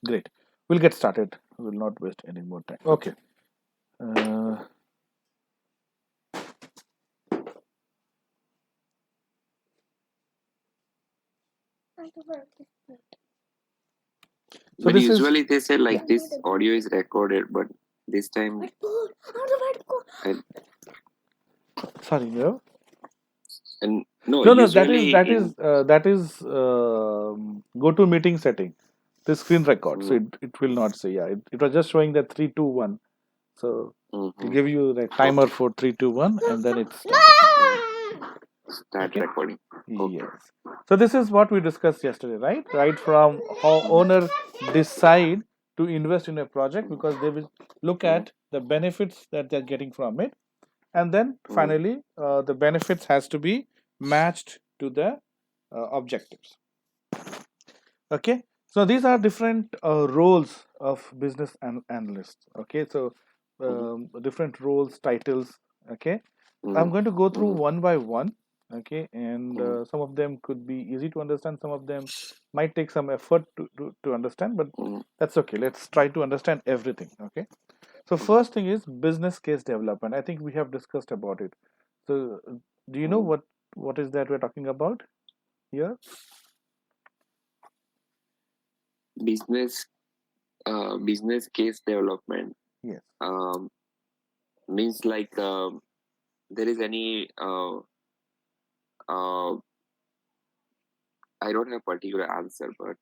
Great. We'll get started. We'll not waste any more time. Okay. Uh, so But this is, usually they say yeah. like this audio is recorded, but this time I, Sorry, no, and no, no, no. That is usually that in is that is go to meeting setting. The screen record, so mm, it will not say. Yeah, it was just showing that 3, 2, 1. So it'll mhm. give you the timer Okay, for 3, 2, 1, and then it started. start Okay. recording. Okay. Yes. So this is what we discussed yesterday, right? Right from how Mhm, owner decide to invest in a project because they will look mhm, at the benefits that they're getting from it, and then mhm, finally the benefits has to be matched to the objectives. Okay. So these are different roles of business analysts. Okay. So mhm, different roles, titles. Okay. I'm mhm, going to go through mhm, one by one. Okay, and mhm, some of them could be easy to understand. Some of them might take some effort to understand, but mhm, that's okay. Let's try to understand everything. Okay. So mhm, first thing is business case development. I think we have discussed about it. So do you know mhm. what is that we're talking about here? Business business case development Yes. um, means like there is any uh, I don't have particular answer, but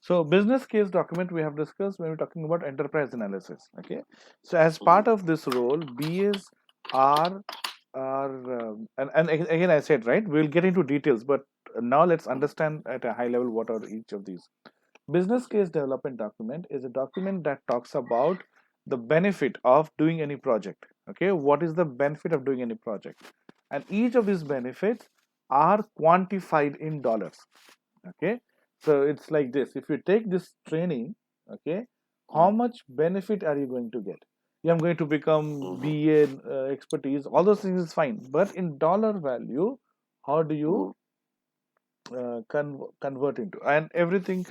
So business case document we have discussed when we're talking about enterprise analysis. Okay. So as mhm, part of this role, BAs are and again I said right, we'll get into details, but now let's mhm, understand at a high level what are each of these. Business case development document is a document that talks about the benefit of doing any project. Okay, what is the benefit of doing any project? And each of these benefits are quantified in dollars. Okay, so it's like this: if you take this training, okay, how mhm, much benefit are you going to get? Yeah, I'm going to become mhm, BA expertise. All those things is fine, but in dollar value, how do you mhm, convert into? And everything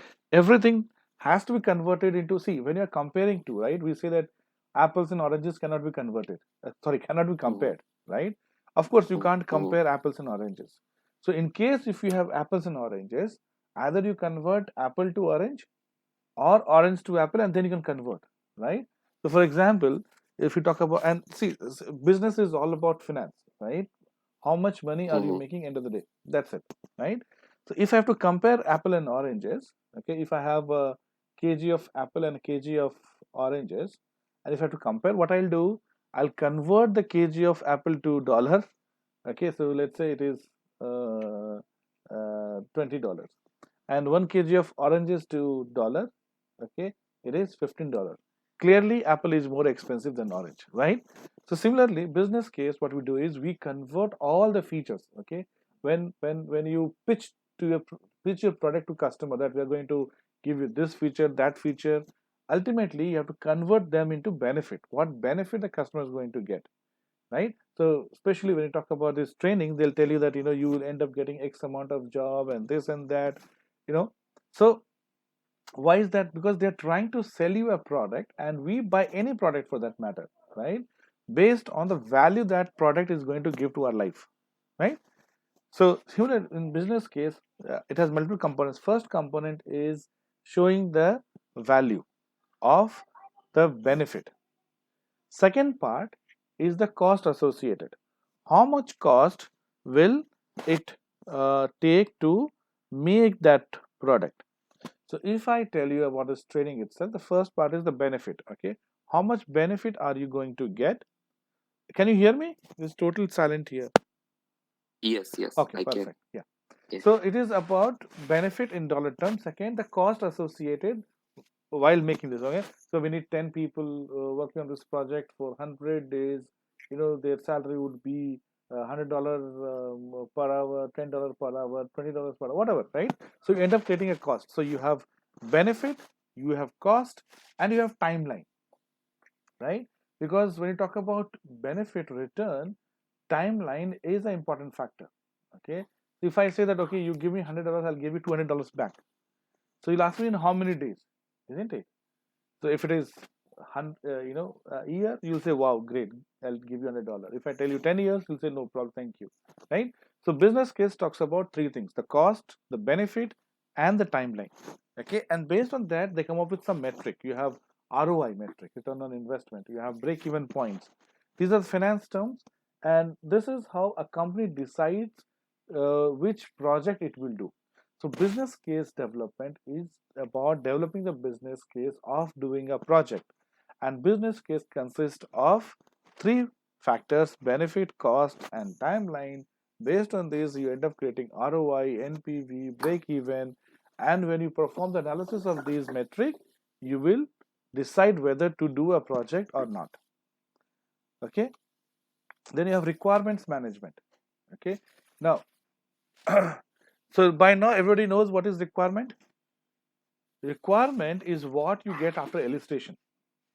has to be converted into, see, when you're comparing two, right, we say that apples and oranges cannot be converted, sorry, cannot be mhm, compared, right? Of course you mhm, can't mhm, compare apples and oranges. So in case if you have apples and oranges, either you convert apple to orange or orange to apple, and then you can convert, right? So for example, if you talk about, and see, business is all about finance, right? How much money are you mhm, making end of the day? That's it, right? So if I have to compare apple and oranges, okay, if I have a kg of apple and a kg of oranges, and if I have to compare, what I'll do, I'll convert the kg of apple to dollar. Okay, so let's say it is $20, and 1 kg of oranges to dollar. Okay, it is $15. Clearly apple is more expensive than orange, right? So similarly, business case, what we do is we convert all the features. Okay, when you pitch your product to customer that we are going to give you this feature, that feature, ultimately you have to convert them into benefit, what benefit the customer is going to get, right? So especially when you talk about this training, they'll tell you that you will end up getting X amount of job and this and that, you know. So why is that? Because they're trying to sell you a product, and we buy any product for that matter, right? Based on the value that product is going to give to our life, right? So similar in business case, it has multiple components. First component is showing the value of the benefit. Second part is the cost associated. How much cost will it take to make that product? So if I tell you about this training itself, the first part is the benefit. Okay, how much benefit are you going to get? Can you hear me? It's total silent here. yes, yes, Okay, I can. perfect. Yeah. Yeah. So it is about benefit in dollar terms. Second, the cost associated while making this. Okay, so we need 10 people working on this project for 100 days. Their salary would be $100 per hour, $10 per hour, $20 per hour, whatever, right? So you end up getting a cost. So you have benefit, you have cost, and you have timeline, right? Because when you talk about benefit return, timeline is an important factor. Okay, if I say that, okay, you give me $100, I'll give you $200 back. So you'll ask me in how many days? isn't it? So if it is a year, you'll say, wow, great, I'll give you $100. If I tell you 10 years, you'll say, no problem, thank you, right? So business case talks about three things: the cost, the benefit, and the timeline. Okay, and based on that, they come up with some metric. You have ROI metric, return on investment. You have break-even points. These are finance terms, and this is how a company decides which project it will do. So business case development is about developing the business case of doing a project. And business case consists of three factors: benefit, cost, and timeline. Based on this, you end up creating ROI, NPV, break even. And when you perform the analysis of these metrics, you will decide whether to do a project or not. Okay. Then you have requirements management. Okay. Now, so by now, everybody knows what is requirement. Requirement is what you get after illustration.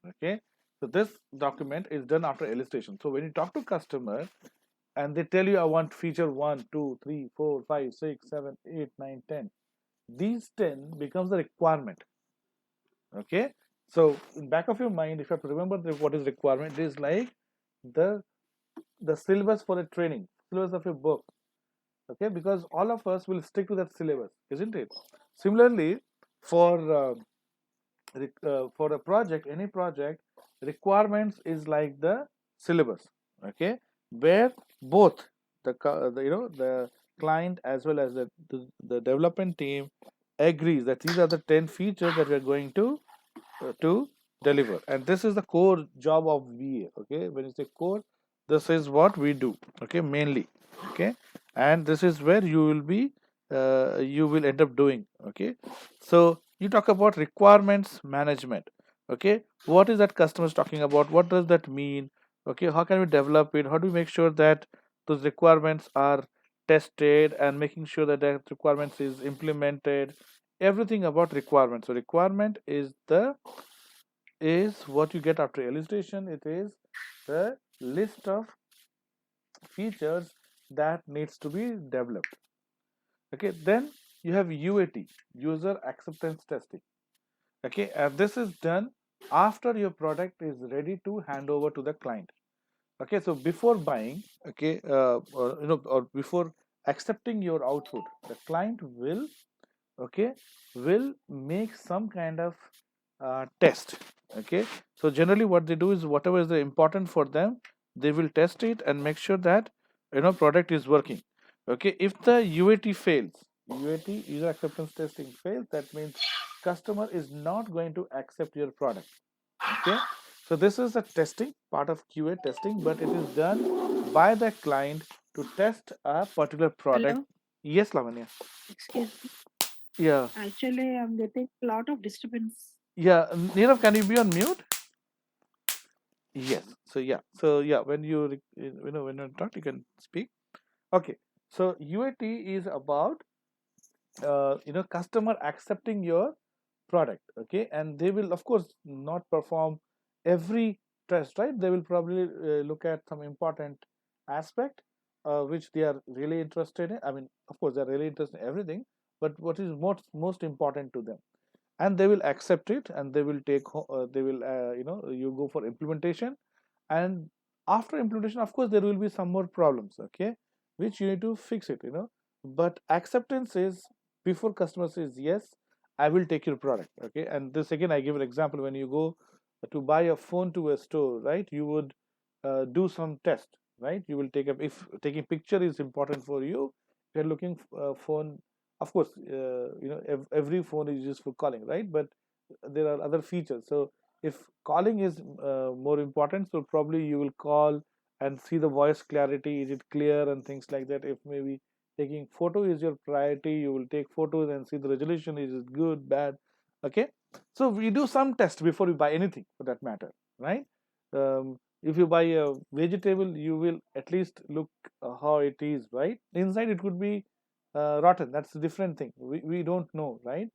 Okay, so this document is done after illustration. So when you talk to customer and they tell you, I want feature 1, 2, 3, 4, 5, 6, 7, 8, 9, 10, these 10 becomes the requirement. Okay, so in back of your mind, if you have to remember what is requirement, it is like the the syllabus for a training, syllabus of a book. Okay, because all of us will stick to that syllabus, isn't it? Similarly, for for a project, any project, requirements is like the syllabus. Okay, where both the client as well as the development team agrees that these are the 10 features that we are going to deliver, and this is the core job of VA. Okay, when you say core, this is what we do. Okay, mainly. Okay, and this is where you will end up doing. Okay, so you talk about requirements management. Okay, what is that customer is talking about? What does that mean? Okay, how can we develop it? How do we make sure that those requirements are tested and making sure that that requirements is implemented? Everything about requirement. So requirement is what you get after illustration. It is the list of features that needs to be developed. Okay, then you have UAT, user acceptance testing. Okay, and this is done after your product is ready to hand over to the client. Okay, so before buying, okay, or before accepting your output, the client okay will make some kind of test. Okay, so generally what they do is whatever is important for them, they will test it and make sure that product is working. Okay, if the UAT fails, UAT, user acceptance testing fails, that means customer is not going to accept your product. Okay, so this is a testing part of QA testing, but it is done by the client to test a particular product. Hello, Yes, Lavanya. excuse me. Yeah. Actually, I'm getting a lot of disturbance. Yeah, Nirav, can you be on mute? Yes. So yeah, when when you talk, you can speak. Okay. So UAT is about customer accepting your product. Okay, and they will of course not perform every test, right? They will probably look at some important aspect which they are really interested in. I mean, of course, they are really interested in everything, but what is most important to them, and they will accept it, and they will they will you go for implementation. And after implementation, of course, there will be some more problems, okay, which you need to fix it, but acceptance is before customer says yes, I will take your product. Okay, and this again, I give an example. When you go to buy a phone to a store, right, you would do some test, right? You will take up, if taking picture is important for you, if you're looking phone, of course, every phone is used for calling, right? But there are other features. So if calling is more important, so probably you will call and see the voice clarity, is it clear, and things like that. If maybe taking photo is your priority, you will take photos and see the resolution, is it good, bad. Okay, so we do some test before we buy anything, for that matter, right? If you buy a vegetable, you will at least look how it is, right? Inside it could be rotten, that's a different thing, we don't know, right?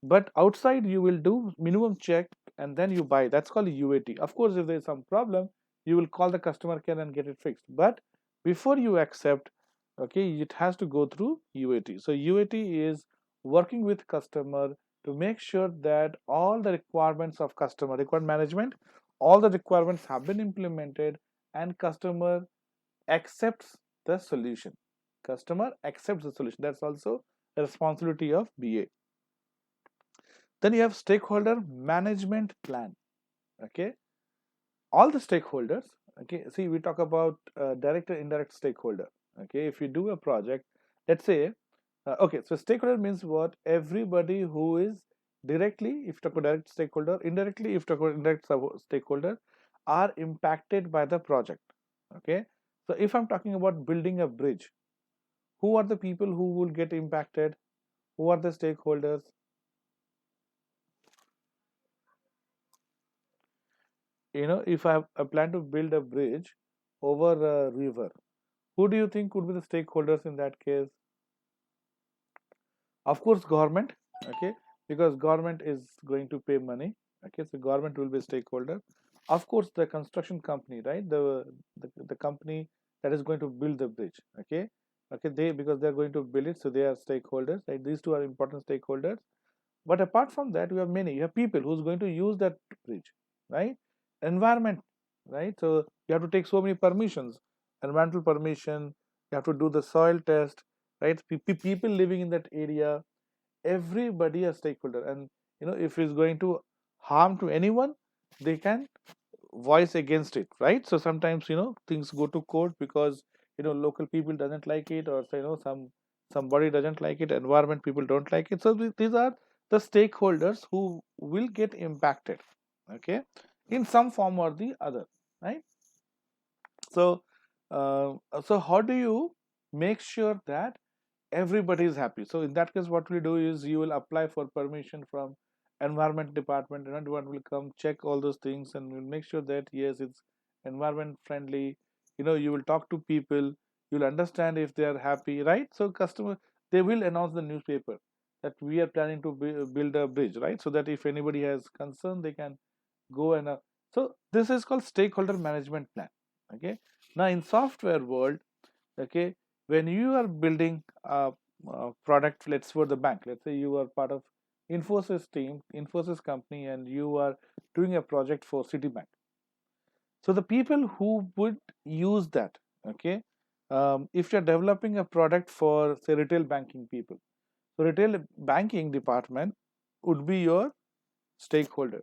But outside you will do minimum check, and then you buy. That's called UAT. Of course, if there's some problem, you will call the customer care and get it fixed. But before you accept, okay, it has to go through UAT. So UAT is working with customer to make sure that all the requirements of customer requirement management, all the requirements have been implemented and customer accepts the solution. Customer accepts the solution. That's also the responsibility of BA. Then you have stakeholder management plan. Okay, all the stakeholders. Okay, see, we talk about direct and indirect stakeholder. Okay, if you do a project, let's say, okay, so stakeholder means what? Everybody who is directly, if you talk about direct stakeholder, indirectly, if you talk about indirect stakeholder, are impacted by the project. Okay, so if I'm talking about building a bridge, who are the people who will get impacted? Who are the stakeholders? If I plan to build a bridge over a river, who do you think would be the stakeholders in that case? Of course, government. Okay, because government is going to pay money. Okay, so government will be a stakeholder. Of course, the construction company, right? The company that is going to build the bridge. Okay, okay, they, because they're going to build it, so they are stakeholders. Right, these two are important stakeholders. But apart from that, we have many. You have people who's going to use that bridge, right? Environment, right? So you have to take so many permissions, environmental permission. You have to do the soil test, right? People living in that area, everybody a stakeholder, and if it's going to harm to anyone, they can voice against it, right? So sometimes things go to court because local people doesn't like it, or somebody doesn't like it, environment people don't like it. So these are the stakeholders who will get impacted, okay, in some form or the other, right? So so how do you make sure that everybody is happy? So in that case, what we do is you will apply for permission from environment department, and everyone will come check all those things, and will make sure that yes, it's environment friendly. You will talk to people, you'll understand if they are happy, right? So customer, they will announce the newspaper that we are planning to build a bridge, right? So that if anybody has concern, they can go and so this is called stakeholder management plan. Okay, now in software world, okay, when you are building a product, let's for the bank, let's say you are part of Infosys team, Infosys company, and you are doing a project for Citibank. So the people who would use that, okay, if you're developing a product for say retail banking people, so retail banking department would be your stakeholder.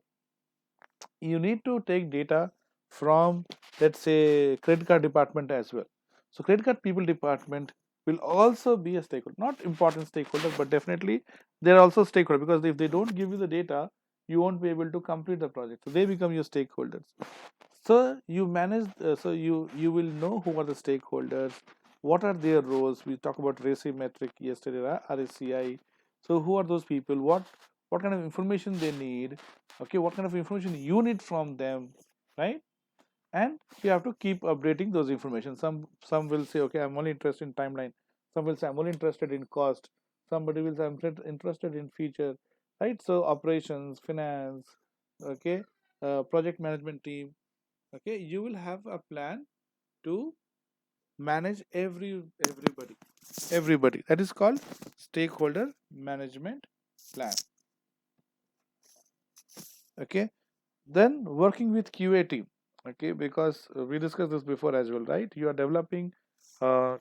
You need to take data from, let's say, credit card department as well. So credit card people department will also be a stakeholder, not important stakeholder, but definitely they're also stakeholder, because if they don't give you the data, you won't be able to complete the project, so they become your stakeholders. So you manage, so you will know who are the stakeholders, what are their roles. We talk about RACI metric yesterday, RACI. So who are those people? What kind of information they need? Okay, what kind of information you need from them, right? And you have to keep updating those information. Some will say, okay, I'm only interested in timeline. Some will say I'm only interested in cost. Somebody will say I'm interested in feature, right? So operations, finance, okay, project management team. Okay, you will have a plan to manage everybody. That is called stakeholder management plan. Okay, then working with QA team. Okay, because we discussed this before as well, right? You are developing uh,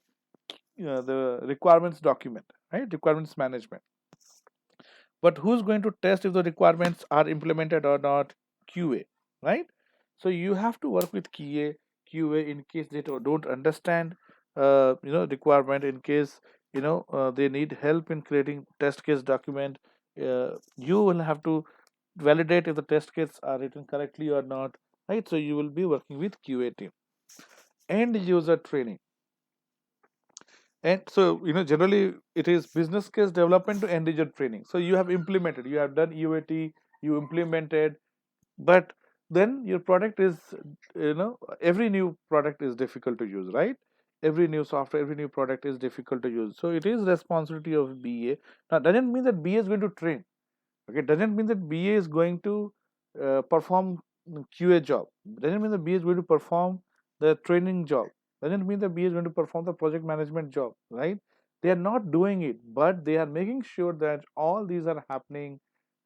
the requirements document, right? Requirements management. But who's going to test if the requirements are implemented or not? QA, right? So you have to work with QA in case they don't understand requirement, in case they need help in creating test case document. You will have to validate if the test cases are written correctly or not, right? So you will be working with QA team. End user training. And so generally it is business case development to end user training. So you have implemented, you have done UAT, you implemented, but then your product is, every new product is difficult to use, right? Every new software, every new product is difficult to use, so it is responsibility of BA. Now doesn't mean that BA is going to train. Okay, doesn't mean that BA is going to perform QA job. Doesn't mean that BA is going to perform the training job. Doesn't mean that BA is going to perform the project management job, right? They are not doing it, but they are making sure that all these are happening.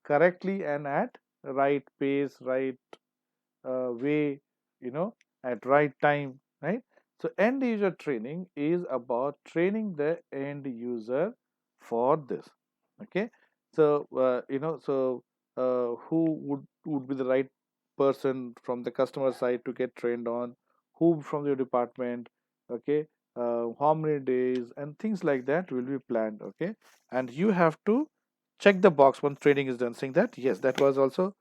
correctly and at right pace, right way, at right time, right? So end user training is about training the end user for this. Okay, so who would be the right person from the customer side to get trained on, who from your department, okay, how many days and things like that will be planned. Okay, and you have to check the box once training is done, saying that yes, that was also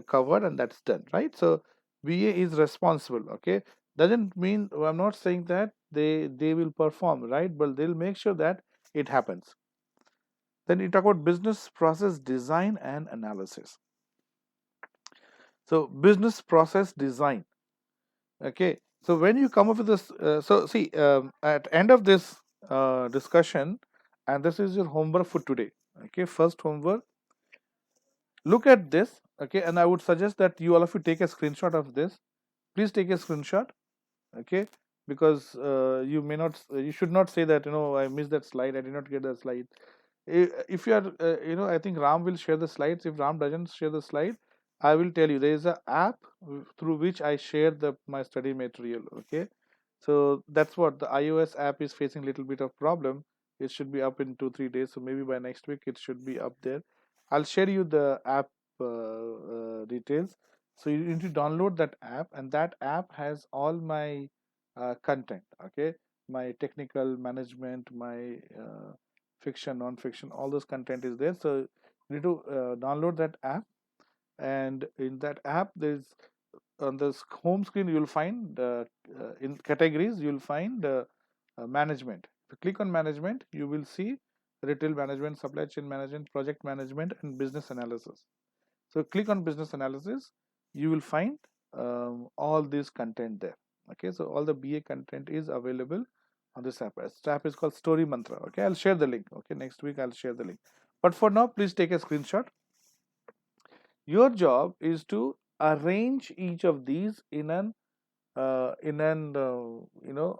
covered and that's done, right? So VA is responsible. Okay, doesn't mean, I'm not saying that they will perform, right, but they'll make sure that it happens. Then you talk about business process design and analysis. So business process design. Okay, so when you come up with this, so see, at end of this discussion, and this is your homework for today. Okay, first homework, look at this. Okay, and I would suggest that you all of you take a screenshot of this. Please take a screenshot. Okay, because you may not, you should not say that, I missed that slide, I did not get that slide. If you are, I think Ram will share the slides. If Ram doesn't share the slide, I will tell you there is a app through which I share the my study material. Okay, so that's what the iOS app is facing little bit of problem. It should be up in 2 3 days, so maybe by next week it should be up there. I'll share you the app details. So you need to download that app, and that app has all my content. Okay, my technical management, my fiction, non-fiction, all those content is there. So you need to download that app, and in that app there's, on the home screen you will find in categories you will find management. If you click on management, you will see retail management, supply chain management, project management, and business analysis. So click on business analysis, you will find all this content there. Okay, so all the BA content is available on this app. This app is called Story Mantra. Okay, I'll share the link. Okay, next week I'll share the link. But for now, please take a screenshot. Your job is to arrange each of these in an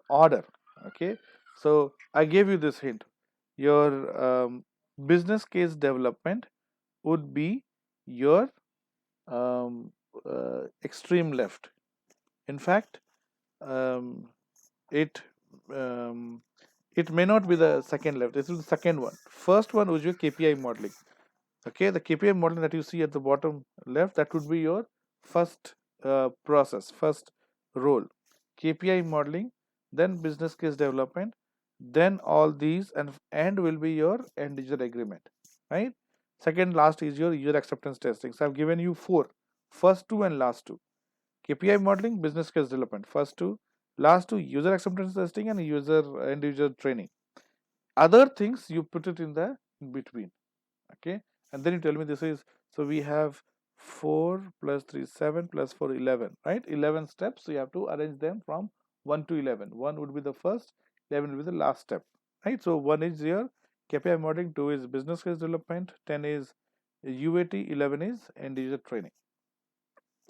order. Okay, so I gave you this hint. Your business case development would be your um, extreme left. In fact, um, it um, it may not be the second left. This is the second one. First one was your KPI modeling. Okay, the KPI modeling that you see at the bottom left, that would be your first process, first role. KPI modeling, then business case development, then all these, and end will be your end user agreement, right? Second last is your user acceptance testing. So I've given you four, first two and last two. KPI modeling, business case development, first two, last two user acceptance testing and end user training. Other things you put it in the in between. Okay, and then you tell me this is, so we have 4 plus 3 7 plus 4 11, right? 11 steps, so you have to arrange them from 1 to 11. 1 would be the first, 11 will be the last step, right? So 1 is your KPI modeling, 2 is business case development, 10 is UAT, 11 is end user training.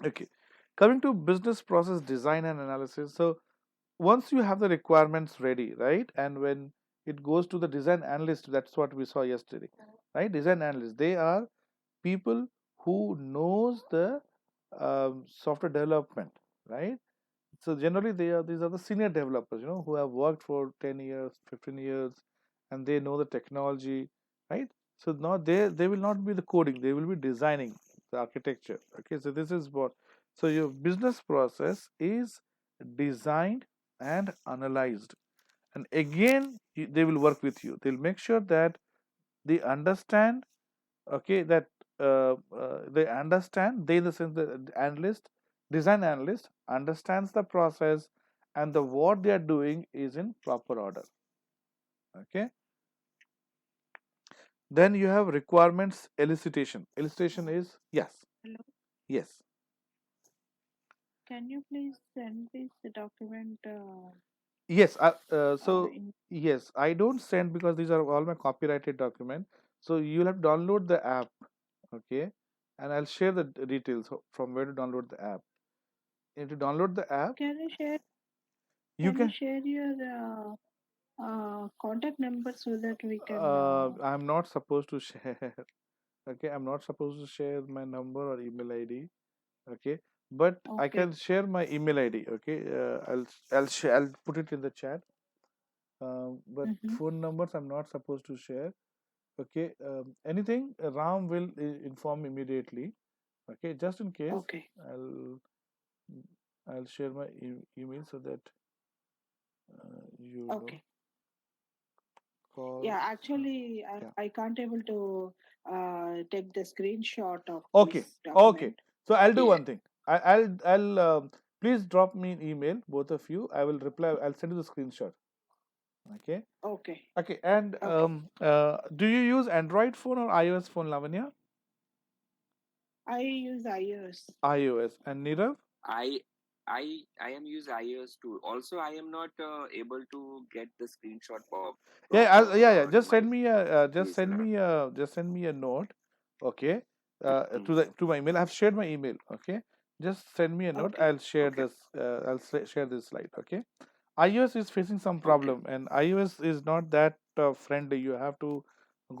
Okay, coming to business process design and analysis. So once you have the requirements ready, right, and when it goes to the design analyst, that's what we saw yesterday, right? Design analysts, they are people who knows the software development, right? So generally these are the senior developers, who have worked for 10 years, 15 years, and they know the technology, right? So now they will not be the coding, they will be designing the architecture. Okay, so this is what, so your business process is designed and analyzed, and again they will work with you. They'll make sure that they understand, okay, that they understand, they, the sense, the analyst, design analyst understands the process, and the what they are doing is in proper order. Okay, then you have requirements elicitation. Elicitation is, yes, Hello. yes, Can you please send this document yes. So in yes, I don't send because these are all my copyrighted document. So you'll have to download the app. Okay, and I'll share the details from where to download the app. You have to download the app. can you share You can, your contact number so that we can I'm not supposed to share. Okay, I'm not supposed to share my number or email ID. Okay, but I Okay. can share my email ID. Okay, I'll put it in the chat. But Mm-hmm. phone numbers I'm not supposed to share. Okay, anything Ram will inform immediately. Okay, just in case, Okay. I'll I'll share my email so that you know Okay. call. Yeah, uh, actually, yeah. I can't able to take the screenshot of Okay. this Okay. document. So I'll do Yeah. one thing. I'll please drop me an email, both of you. I will reply. I'll send you the screenshot. Okay. Okay. Okay. And Okay. do you use Android phone or iOS phone, Lavanya? I use iOS. iOS. And Nirav? I I am use iOS too. Also, I am not able to get the screenshot Yeah. proper Yeah. on Just my send me a. DSLR. Just send me a note. Okay. To Mm. the to my email. I've shared my email. Okay. Just send me a note. Okay. I'll share Okay. this. Share this slide. Okay. iOS is facing some Okay. problem, and iOS is not that friendly. You have to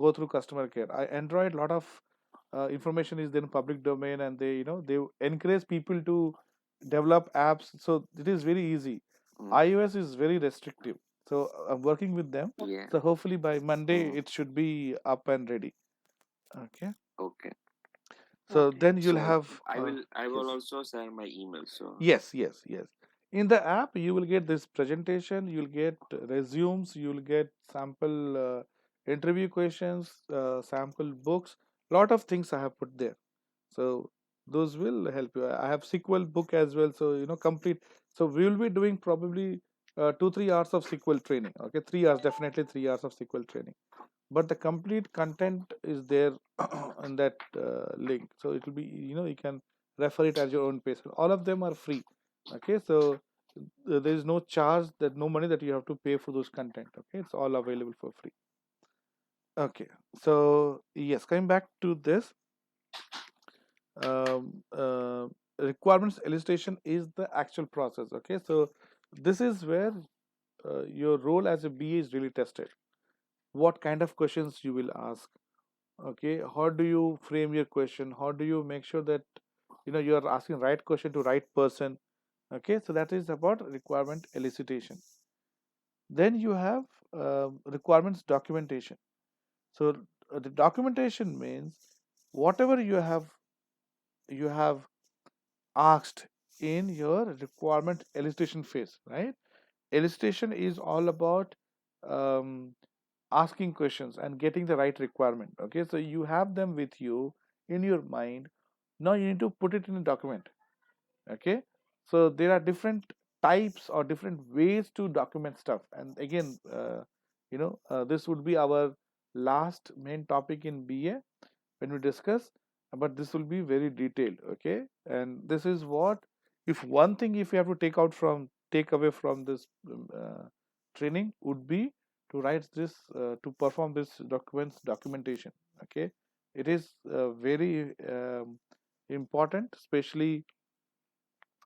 go through customer care. Android, lot of information is in public domain, and they encourage people to develop apps. So it is very easy. Mm. iOS is very restrictive. So I'm working with them. Yeah. So hopefully by Monday Mm. it should be up and ready. Okay. Okay. So Okay. then you'll So have I will yes. also share my email. So Yes. In the app, you will get this presentation, you'll get resumes, you'll get sample interview questions, sample books, lot of things I have put there. So those will help you. I have SQL book as well, so complete. So we will be doing probably 2-3 hours of SQL training. Okay, 3 hours, definitely 3 hours of SQL training. But the complete content is there in that link, so it will be you can refer it at your own pace. All of them are free. Okay, so there is no charge, that no money that you have to pay for those content. Okay, it's all available for free. Okay, so yes, coming back to this, um, uh, requirements illustration is the actual process. Okay, so this is where your role as a BA is really tested. What kind of questions you will ask? Okay, how do you frame your question? How do you make sure that you are asking right question to right person? Okay, so that is about requirement elicitation. Then you have requirements documentation. So the documentation means whatever you have asked in your requirement elicitation phase, right? Elicitation is all about um, asking questions and getting the right requirement. Okay, so you have them with you in your mind. Now you need to put it in a document. Okay, so there are different types or different ways to document stuff. And again, this would be our last main topic in BA when we discuss, but this will be very detailed. Okay, and this is what, if one thing, if you have to take away from this training, would be to write this to perform this documentation. Okay, it is very important, especially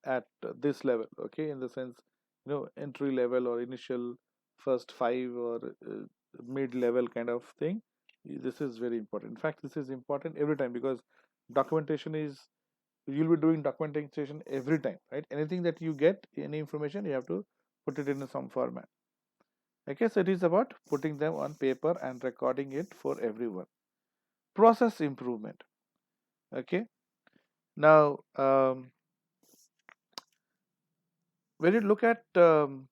at this level. Okay, in the sense, entry level or initial first five, or mid level kind of thing. This is very important. In fact, this is important every time, because documentation is, you'll be doing documentation every time, right? Anything that you get, any information, you have to put it in some format. Okay, so it is about putting them on paper and recording it for everyone. Process improvement. Okay, now when you look at um,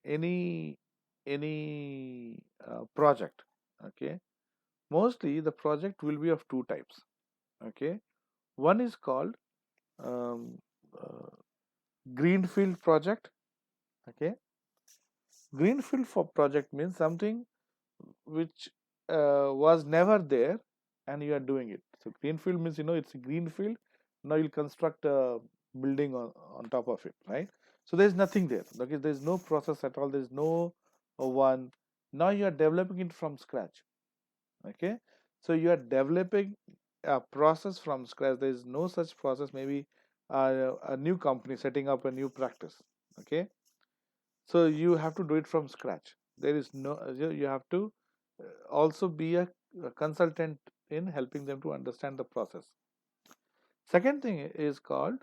any project, okay, mostly the project will be of two types. Okay, one is called um, uh, greenfield project. Okay, greenfield for project means something which was never there, and you are doing it. So greenfield means, it's a greenfield. Now you'll construct a building on top of it, right? So there's nothing there. Okay, there's no process at all. There's no one. Now you are developing it from scratch. Okay, so you are developing a process from scratch. There is no such process. Maybe a new company setting up a new practice. Okay, so you have to do it from scratch. There is no, you have to also be a consultant in helping them to understand the process. Second thing is called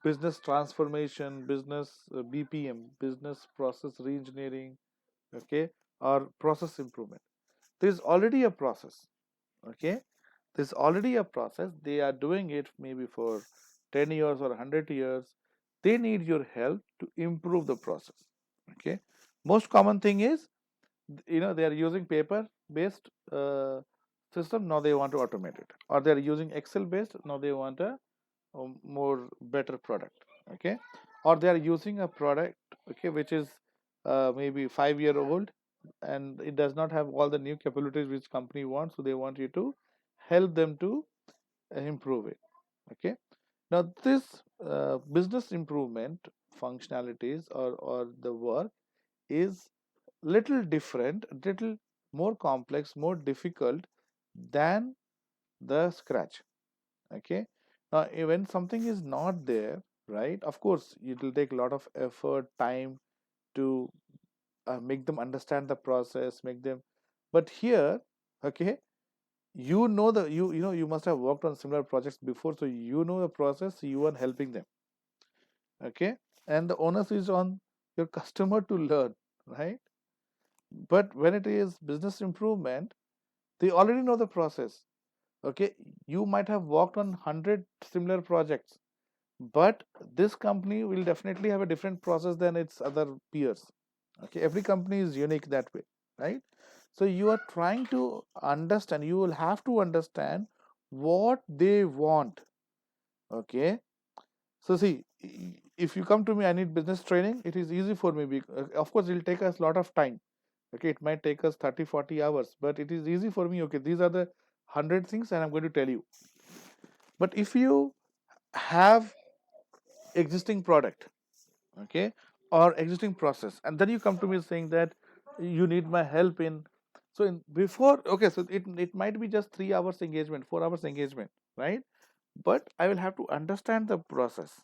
business transformation, business BPM, business process reengineering, okay, or process improvement. There's already a process, okay. There's already a process. They are doing it maybe for 10 years or 100 years. They need your help to improve the process, okay. Most common thing is, they are using paper based system, now they want to automate it, or they are using Excel based, now they want a more better product, okay. Or they are using a product, okay, which is maybe 5-year old, and it does not have all the new capabilities which company wants, so they want you to help them to improve it, okay. Now this business improvement functionalities, or the work, is little different, little more complex, more difficult than the scratch, okay. Now when something is not there, right, of course it will take a lot of effort, time to make them understand the process, make them. But here, okay, you must have worked on similar projects before, so you know the process, you are helping them, okay. And the onus is on your customer to learn, right. But when it is business improvement, they already know the process, okay. You might have worked on 100 similar projects, but this company will definitely have a different process than its other peers, okay. Every company is unique that way, right. So you are trying to understand, you will have to understand what they want, okay. So see, if you come to me, I need business training, it is easy for me. Of course, it will take us a lot of time. Okay, it might take us 30, 40 hours, but it is easy for me. Okay, these are the 100 things, and I'm going to tell you. But if you have existing product, okay, or existing process, and then you come to me saying that you need my help in, so in before, okay, so it might be just 3 hours engagement, 4 hours engagement, right. But I will have to understand the process,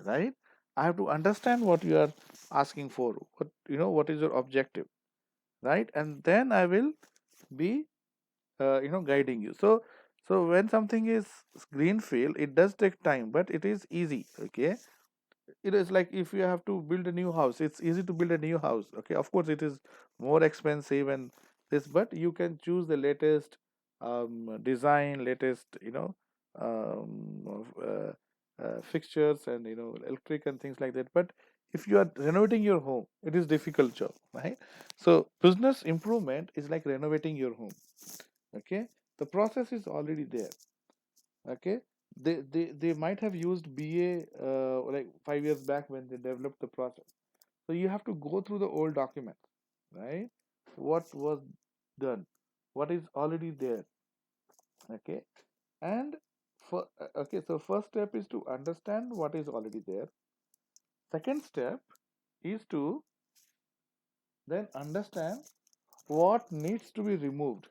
right. I have to understand what you are asking for, what is your objective, right. And then I will be guiding you. So when something is greenfield, it does take time, but it is easy, okay. It is like if you have to build a new house, it's easy to build a new house, okay. Of course it is more expensive and this, but you can choose the latest design, latest fixtures, and electric and things like that. But if you are renovating your home, it is difficult job, right. So business improvement is like renovating your home, okay. The process is already there, okay. They might have used BA like 5 years back when they developed the process. So you have to go through the old document, right. What was done, what is already there, okay. And okay, so first step is to understand what is already there. Second step is to then understand what needs to be removed.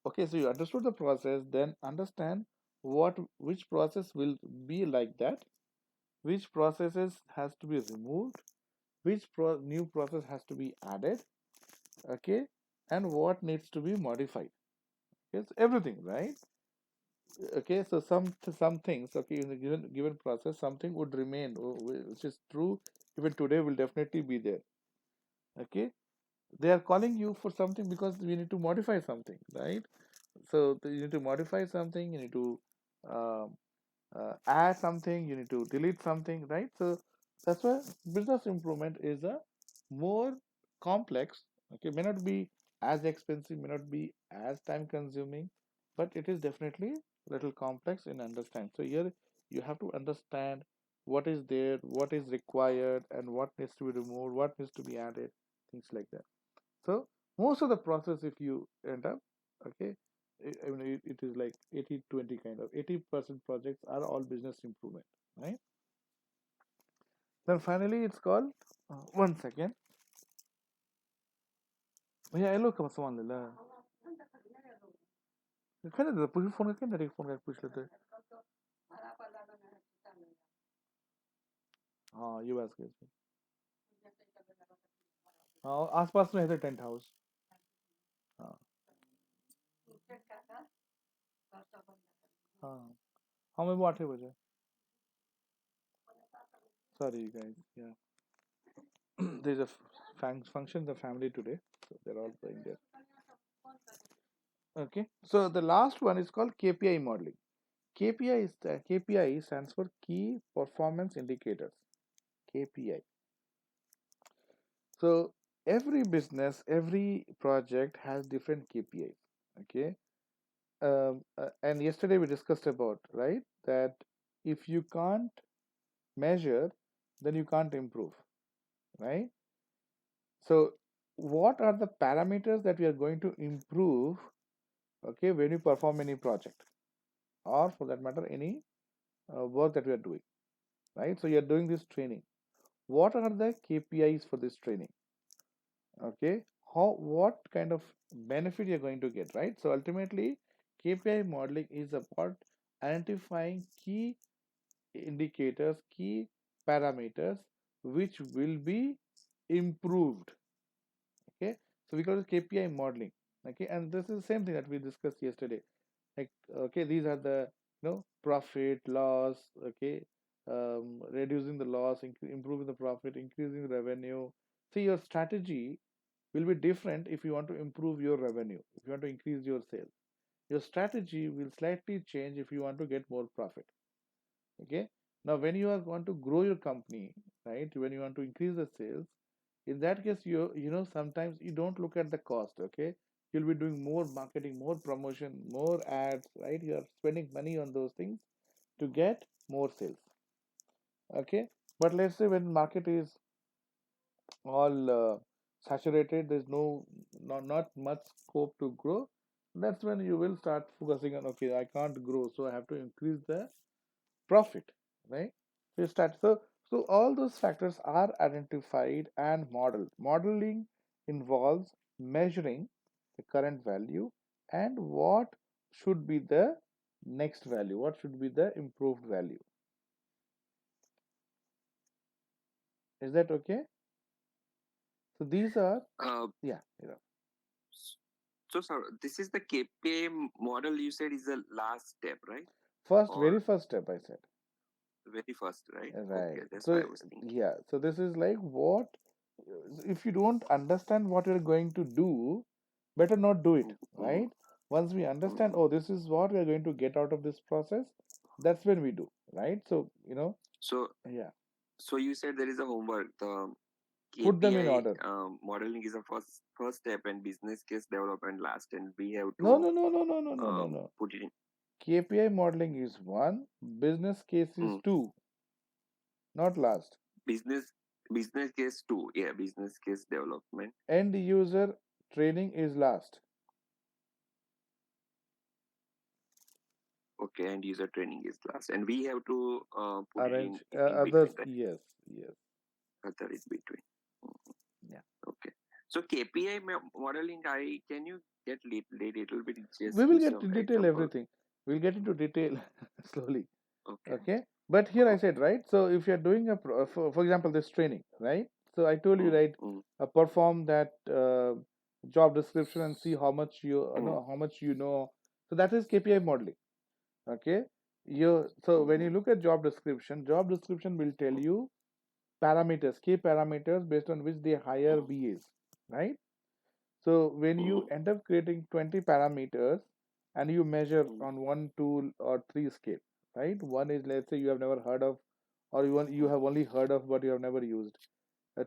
Okay, so you understood the process, then understand which process will be like that, which processes has to be removed, which new process has to be added, okay, and what needs to be modified. It's everything, right. Okay, so some things, okay, in a given process, something would remain, which is true even today, will definitely be there, okay. They are calling you for something because we need to modify something, right. So you need to modify something, you need to um, add something, you need to delete something, right. So that's why business improvement is a more complex, okay, may not be as expensive, may not be as time consuming, but it is definitely little complex in understand. So here you have to understand what is there, what is required, and what needs to be removed, what needs to be added, things like that. So most of the process, if you end up, okay, I mean it is like 80-20 kind of 80% projects are all business improvement, right? Then finally it's called 1 second. भैया yellow का सामान ले ला कहने दे पूछ phone करके ना phone करके पूछ लेते हाँ ये बात के हाँ आसपास में है टेंट हाउस हाँ हमें वो 8 बजे sorry guys yeah there's a function in the family today so they're all playing there okay so the last one is called KPI modeling KPI stands for key performance indicators KPI so every business every project has different KPIs okay and yesterday we discussed about right that if you can't measure then you can't improve right so what are the parameters that we are going to improve okay when you perform any project or for that matter any work that we are doing right so you're doing this training what are the KPIs for this training okay how what kind of benefit you're going to get right so ultimately KPI modeling is about identifying key indicators key parameters which will be improved okay so we call it KPI modeling okay and this is the same thing that we discussed yesterday like okay these are the profit loss okay reducing the loss improving the profit increasing revenue see your strategy will be different if you want to improve your revenue if you want to increase your sales your strategy will slightly change if you want to get more profit okay now when you are going to grow your company right when you want to increase the sales in that case sometimes you don't look at the cost okay you'll be doing more marketing more promotion more ads right you are spending money on those things to get more sales okay but let's say when market is all saturated there's not much scope to grow that's when you will start focusing on okay I can't grow so I have to increase the profit right so you start so all those factors are identified and modeled modeling involves measuring the current value and what should be the next value what should be the improved value is that okay so these are Uh, yeah so this is the KPI model you said is the last step, right? first Or very first step I said very first, right? right Okay, that's so what I was thinking. yeah so this is like what if you don't understand what you're going to do better not do it Mm-hmm. right once we understand Mm-hmm. oh this is what we're going to get out of this process that's when we do right so So, yeah so you said there is a homework. The put them in KPI order modeling is a first step, and business case development last, and we have no to no no no no no no no no put it in. KPI modeling is one business case is Mm, two not last business business case two, yeah, business case development. end user training is last Okay, and user training is last, and we have to put it arrange in others between, right? yes yes Other in between. Mm, yeah okay. So KPI modeling, I can you get little bit we just will give get some in detail example. everything we'll get into detail slowly Okay. okay but here I Okay. said right so if you're doing for example this training right so I told you Mm, right mm, perform that job description and see how much you mm, know how much you know so that is KPI modeling okay you so when you mm, look at job description will tell you parameters key parameters based on which they hire mm, BAs right so when you mm, end up creating 20 parameters and you measure mm, on one, two, or three scale, right? One is let's say you have never heard of, or you mm, have only heard of but you have never used.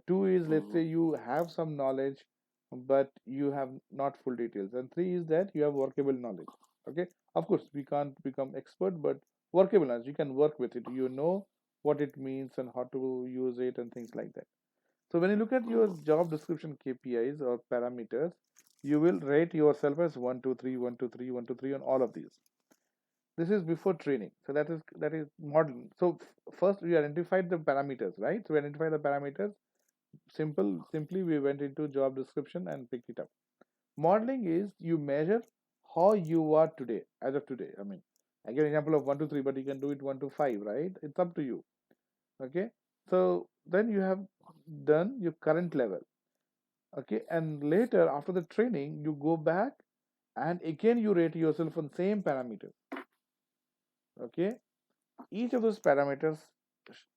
Two is let's say mm, you have some knowledge but you have not full details, and three is that you have workable knowledge. Okay, of course we can't become expert, but workable knowledge you can work with it. You know what it means and how to use it and things like that. So when you look at your mm, job description KPIs or parameters, you will rate yourself as 1, 2, 3, 1, 2, 3, 1, 2, 3 on all of these. This is before training. So that is modeling. So first we identified the parameters, right? So we identified the parameters. Simply we went into job description and picked it up. Modeling is you measure how you are today, as of today. I mean, I give an example of 1 to 3, but you can do it 1 to 5, right? It's up to you. Okay. So then you have done your current level okay and later after the training you go back and again you rate yourself on same parameters Okay, each of those parameters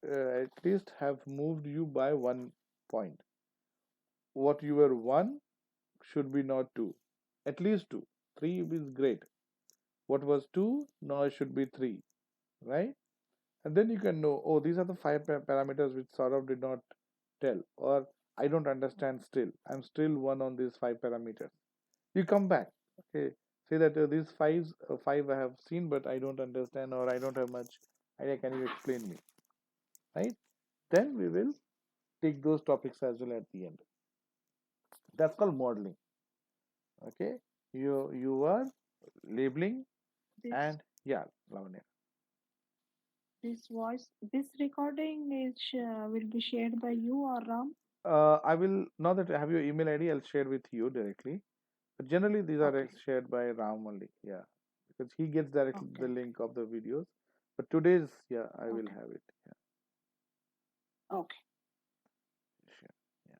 at least have moved you by 1 point. What you were 1 should be not 2, at least 2. 3 is great. What was 2 now it should be 3, right? And then you can know, oh, these are the 5 parameters which Saurav did not tell, or I don't understand still. I'm still 1 on these 5 parameters. You come back, okay, say that these five I have seen, but I don't understand, or I don't have much idea. Can you explain me, right? Then we will take those topics as well at the end. That's called modeling. Okay, you are labeling, This and yeah, Lavanya. this recording is will be shared by you or Ram. I will, now that I have your email ID, I'll share with you directly. But generally, these are Okay. shared by Ram only. Yeah, because he gets directly the Okay. link of the videos. But today's, yeah, I will Okay. have it. Yeah, Okay. sure. Yeah.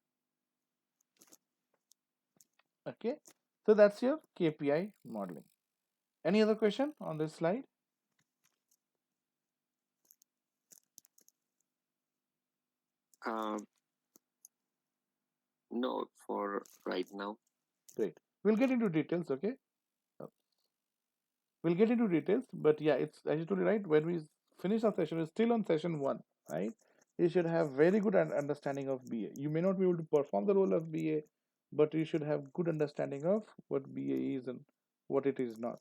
Okay. So that's your KPI modeling. Any other question on this slide? Uh, no, for right now. Great. We'll get into details. Okay. Uh, We'll get into details. But yeah, it's as you told me, right. When we finish our session, we're still on session 1, right? You should have very good understanding of BA. You may not be able to perform the role of BA, but you should have good understanding of what BA is and what it is not.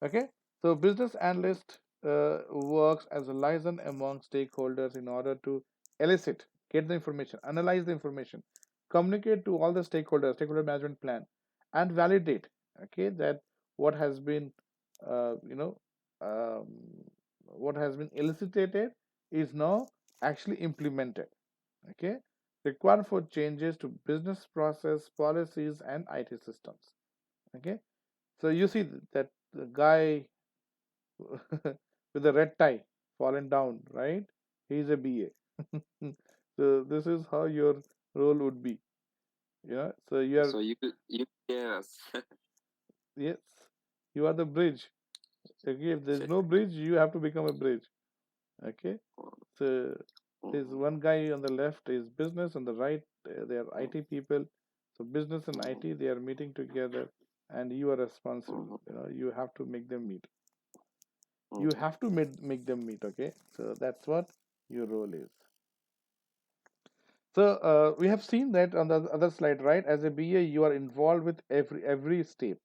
Okay, so business analyst works as a liaison among stakeholders in order to elicit, get the information, analyze the information, communicate to all the stakeholders, stakeholder management plan, and validate. Okay, that what has been, uh, you know, um, what has been elicited is now actually implemented. Okay, required for changes to business process, policies, and IT systems. Okay, so you see that the guy with the red tie fallen down, right? He's a BA. So this is how your role would be. Yeah. So you are, So you yes. yes, you are the bridge. Okay. If there's no bridge, you have to become a bridge. Okay. So there's Mhm, one guy on the left is business, on the right they are mhm, IT people. So business and mhm, IT they are meeting together, and you are responsible. mhm, You have to make them meet. mhm, You have to make them meet. Okay. So that's what your role is. So we have seen that on the other slide, right? As a BA, you are involved with every step.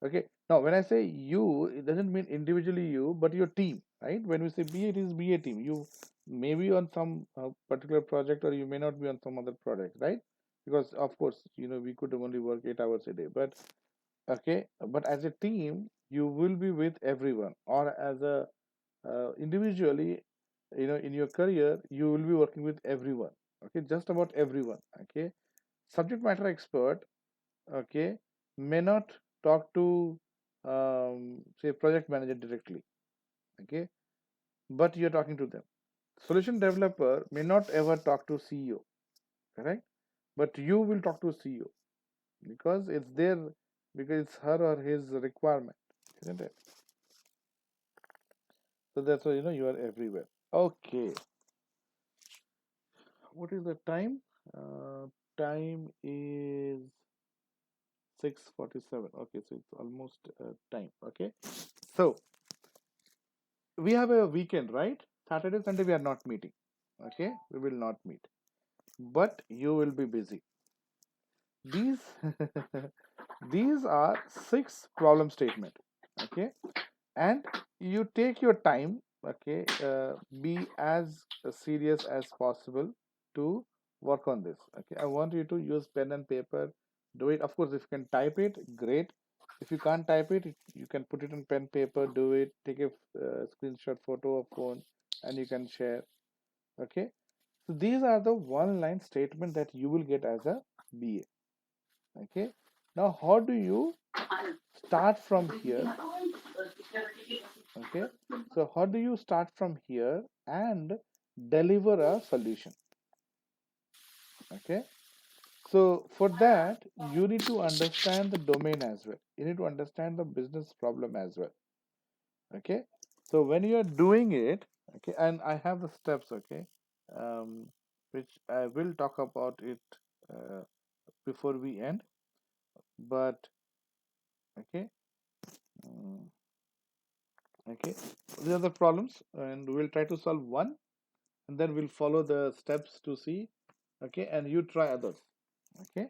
Okay. Now, when I say you, it doesn't mean individually you, but your team, right? When we say BA, it is BA team. You may be on some particular project, or you may not be on some other project, right? Because of course, we could only work 8 hours a day. But okay, but as a team, you will be with everyone, or as a individually, in your career you will be working with everyone. Okay, just about everyone. Okay, subject matter expert, okay, may not talk to say project manager directly. Okay, but you're talking to them. Solution developer may not ever talk to CEO, correct? But you will talk to CEO because it's their, because it's her or his requirement, isn't it? So that's why you are everywhere. Okay, what is the time? Time is 6:47. Okay, so it's almost time. Okay, so we have a weekend, right? Saturday, Sunday, we are not meeting. Okay, we will not meet, but you will be busy. These these are 6 problem statement. Okay, and you take your time. Okay, be as serious as possible to work on this. Okay, I want you to use pen and paper. Do it, of course. If you can type it, great. If you can't type it, you can put it on pen paper. Do it, take a screenshot photo of phone, and you can share. Okay, so these are the one line statement that you will get as a BA. Okay, now how do you start from here? Okay, so how do you start from here and deliver a solution? Okay, so for that you need to understand the domain as well. You need to understand the business problem as well. Okay, so when you are doing it, okay, and I have the steps, okay, um, which I will talk about it uh, before we end, but okay, mm, okay, these are the problems, and we'll try to solve one, and then we'll follow the steps to see, okay, and you try others, okay,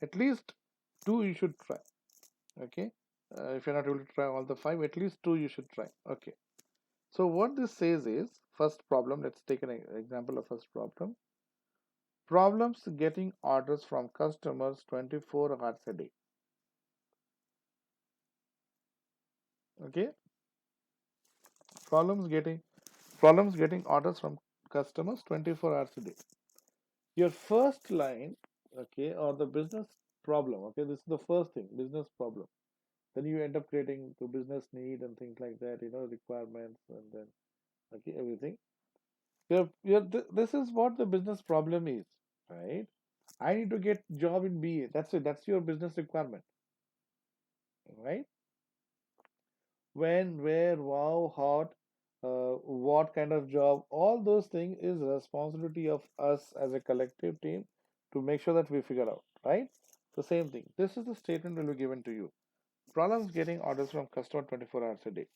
at least two you should try, okay, if you're not able to try all the five, at least two you should try, okay. So what this says is, first problem, let's take an example of first problem. Problems getting orders from customers 24 hours a day. Okay, problems getting problems getting orders from customers 24 hours a day. Your first line, okay, or the business problem. Okay, this is the first thing, business problem. Then you end up creating the business need and things like that. Requirements and then okay, everything. This is what the business problem is, right? I need to get job in BA. That's it. That's your business requirement, right? When, where, wow, hot, what kind of job, all those things is responsibility of us as a collective team to make sure that we figure out, right? The same thing. This is the statement will be given to you. Problems getting orders from customer 24 hours a day.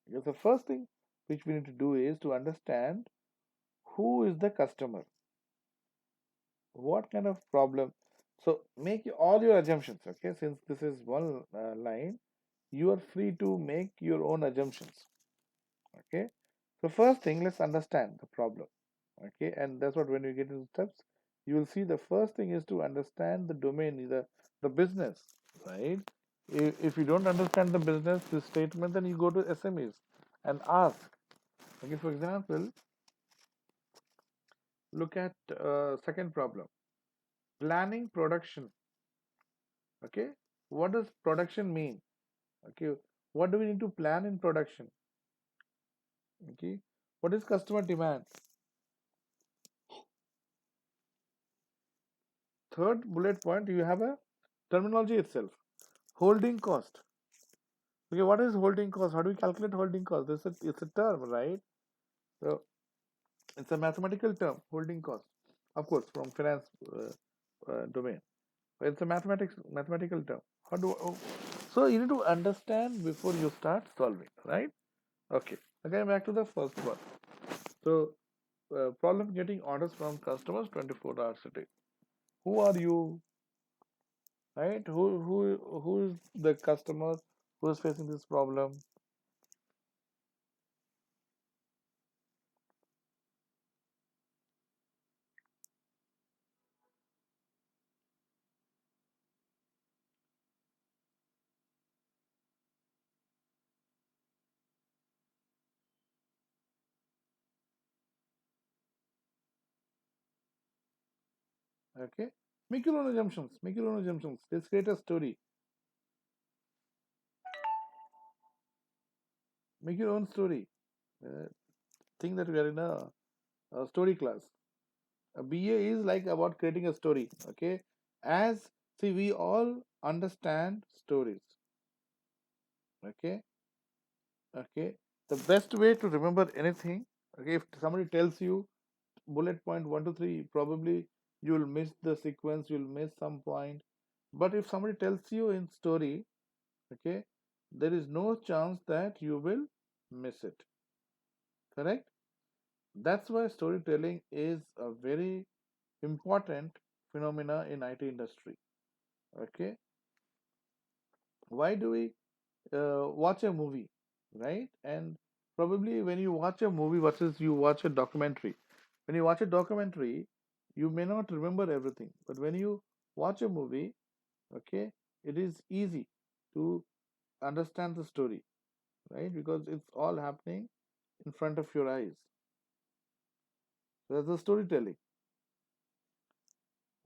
Because the first thing which we need to do is to understand who is the customer, what kind of problem. So make all your assumptions, okay? Since this is one line, you are free to make your own assumptions, okay? So first thing, let's understand the problem. Okay, and that's what when you get into steps, you will see the first thing is to understand the domain, the business, right? If you don't understand the business, the statement, then you go to SMEs and ask. Okay, for example, look at second problem, planning production. Okay, what does production mean? Okay, what do we need to plan in production? Okay, what is customer demand? Third bullet point, you have a terminology itself. Holding cost. Okay, what is holding cost? How do we calculate holding cost? It's a term, right? So it's a mathematical term, holding cost. Of course, from finance domain. But it's a mathematical term. How do so you need to understand before you start solving, right? Okay. Again, back to the first one. So problem getting orders from customers 24 hours a day. Who are you? Right? Who is the customer who is facing this problem? Okay. Make your own assumptions. Make your own assumptions. Let's create a story. Make your own story. Think that we are in a story class. A BA is like about creating a story. Okay. As see, we all understand stories. Okay. Okay. The best way to remember anything. Okay. If somebody tells you bullet point 1 to 3, probably you'll miss the sequence. You'll miss some point. But if somebody tells you in story, okay, there is no chance that you will miss it. Correct? That's why storytelling is a very important phenomena in IT industry. Okay, why do we watch a movie, right? And probably when you watch a movie versus you watch a documentary, when you watch a documentary, you may not remember everything, but when you watch a movie, okay, it is easy to understand the story, right? Because it's all happening in front of your eyes. So that's the storytelling.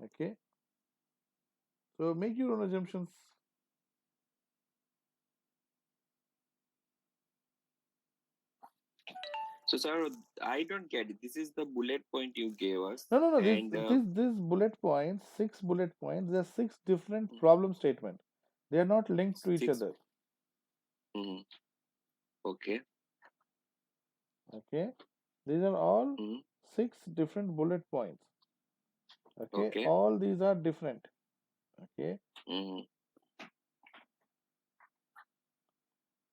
Okay, so make your own assumptions. So, sir, I don't get it. This is the bullet point you gave us, No, no, no. This and this bullet points, 6 bullet points. There are six different mm, problem statement. They are not linked to each six. other. Mhm. Okay. Okay, these are all Mm-hmm. 6 different bullet points. Okay, Okay. all these are different. Okay, Mm-hmm.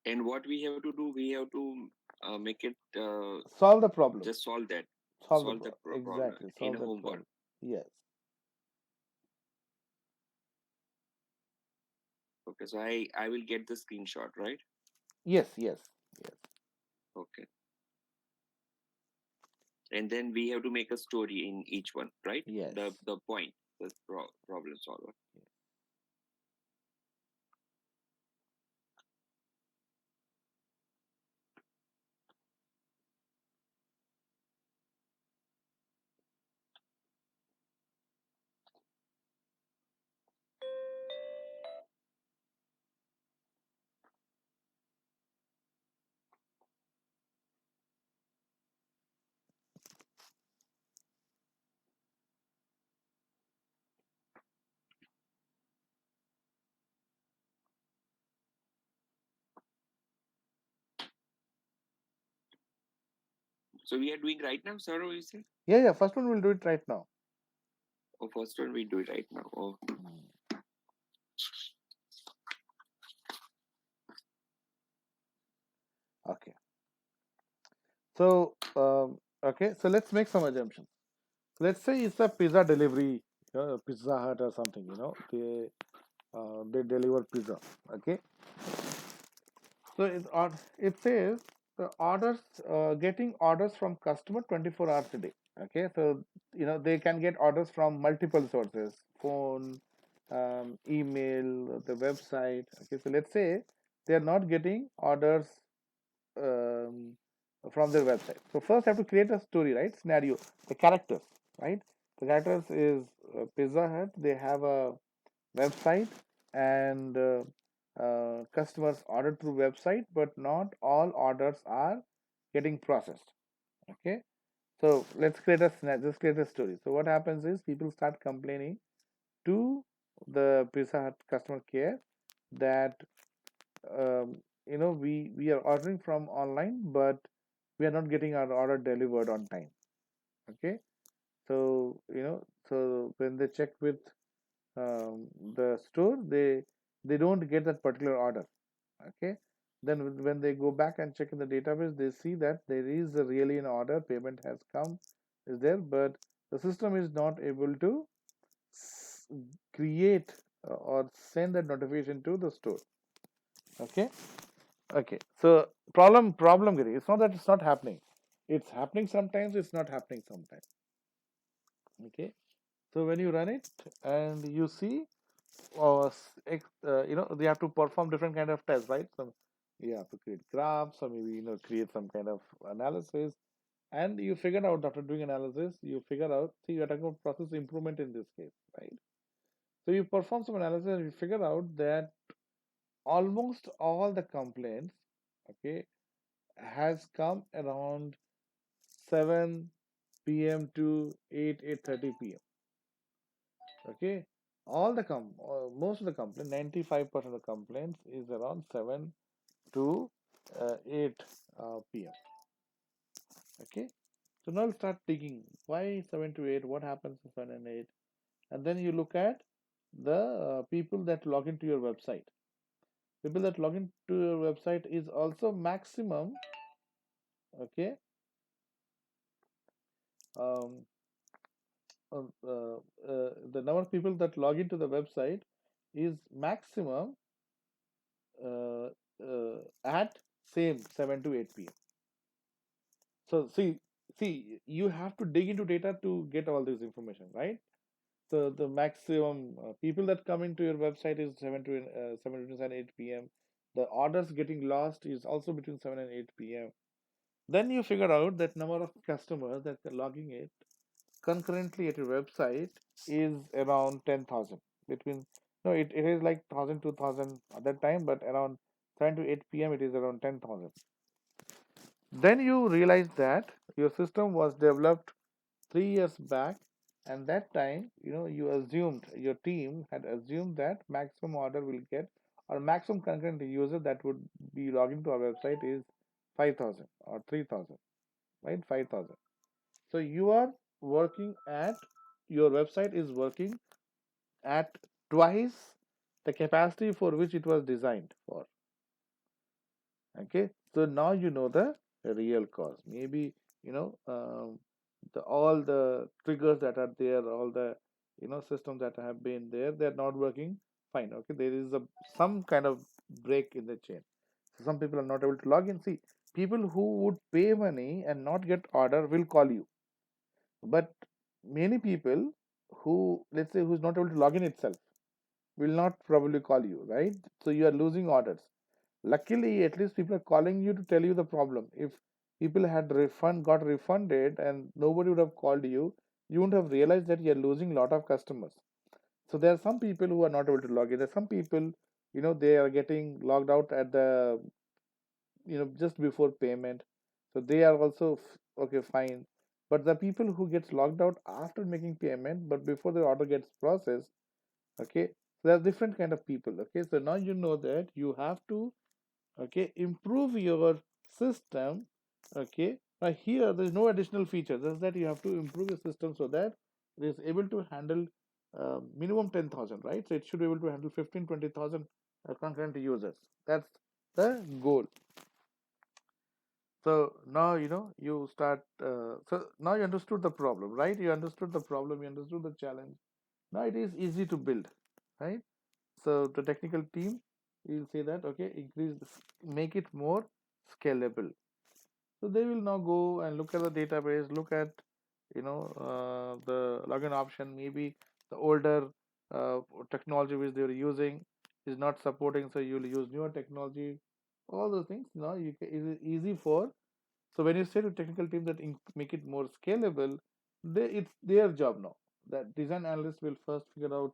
And what we have to do, we have to make it solve the problem. just solve that, Solve the solve the problem. problem Exactly, in solve a that homework. problem. Yes. Okay, so I will get the screenshot, right? Yes, yes, yes, Okay, and then we have to make a story in each one, right? yes. The point, the problem solver. So we are doing right now, sir. Or you say? Yeah, yeah. First one we'll do it right now. Oh, first one we do it right now. Oh, Okay. So, okay. So let's make some assumptions. Let's say it's a pizza delivery, Pizza Hut or something. They deliver pizza. Okay. So it says the orders getting orders from customer 24 hours a day. Okay, so they can get orders from multiple sources: phone, email, the website. Okay, so let's say they are not getting orders um, from their website. So first, I have to create a story, right? Scenario, the characters, right? The characters is Pizza Hut. They have a website, and customers order through website, but not all orders are getting processed. Okay, so let's create a story. So what happens is people start complaining to the Pizza Hut customer care that we are ordering from online, but we are not getting our order delivered on time. Okay, so so when they check with the store, they don't get that particular order. Okay, then when they go back and check in the database, they see that there is really an order, payment has come, is there, but the system is not able to create or send that notification to the store. Okay, okay, so problem Giri, it's not that it's not happening, it's happening sometimes, it's not happening sometimes. Okay, so when you run it and you see they have to perform different kind of tests, right? Some you have to create graphs, or maybe create some kind of analysis, and you figure out after doing analysis, you figure out. See, you're talking about process improvement in this case, right? So you perform some analysis, and you figure out that almost all the complaints, okay, has come around 7 p.m. to 8:30 p.m. Okay, most of the complaint, 95% of the complaints is around 7 to 8 p.m. Okay, so now start digging. Why 7 to 8? What happens to 7 and 8? And then you look at the people that log into your website. People that log into your website is also maximum. Okay, um, the number of people that log into the website is maximum uh, at same 7 to 8 p.m. So see, you have to dig into data to get all this information, right? So the maximum people that come into your website is 7 to 8 p.m. The orders getting lost is also between 7 and 8 p.m. Then you figure out that number of customers that are logging it concurrently at your website is around 10,000. Between no, it is like 1,000 2,000 at that time, but around 7 to 8 p.m. it is around 10,000. Then you realize that your system was developed 3 years back, and that time you assumed, your team had assumed that maximum order will get, or maximum concurrent user that would be logging to our website is 5,000 or 3,000, right? 5,000. So you are working at, your website is working at twice the capacity for which it was designed for. Okay, so now you know the real cause. Maybe you know the all the triggers that are there, all the systems that have been there, they're not working fine. Okay, there is a some kind of break in the chain. So some people are not able to log in. See, people who would pay money and not get order will call you, but many people who, let's say, who's not able to log in itself will not probably call you, right? So you are losing orders. Luckily, at least people are calling you to tell you the problem. If people had got refunded and nobody would have called you, you wouldn't have realized that you're losing a lot of customers. So there are some people who are not able to log in. There are some people, they are getting logged out at the, just before payment. So they are also okay, fine. But the people who gets logged out after making payment, but before the order gets processed, okay, so there are different kind of people. Okay, so now you know that you have to, okay, improve your system. Okay, now here there is no additional feature, just that you have to improve your system so that it is able to handle minimum 10,000, right? So it should be able to handle 15, 20,000 concurrent users. That's the goal. So now you start, so now you understood the problem, right? You understood the problem, you understood the challenge. Now it is easy to build, right? So the technical team will say that, okay, make it more scalable. So they will now go and look at the database, look at the login option. Maybe the older uh, technology which they were using is not supporting, so you'll use newer technology. All those things now is easy for. So when you say to technical team that make it more scalable, it's their job now. That design analyst will first figure out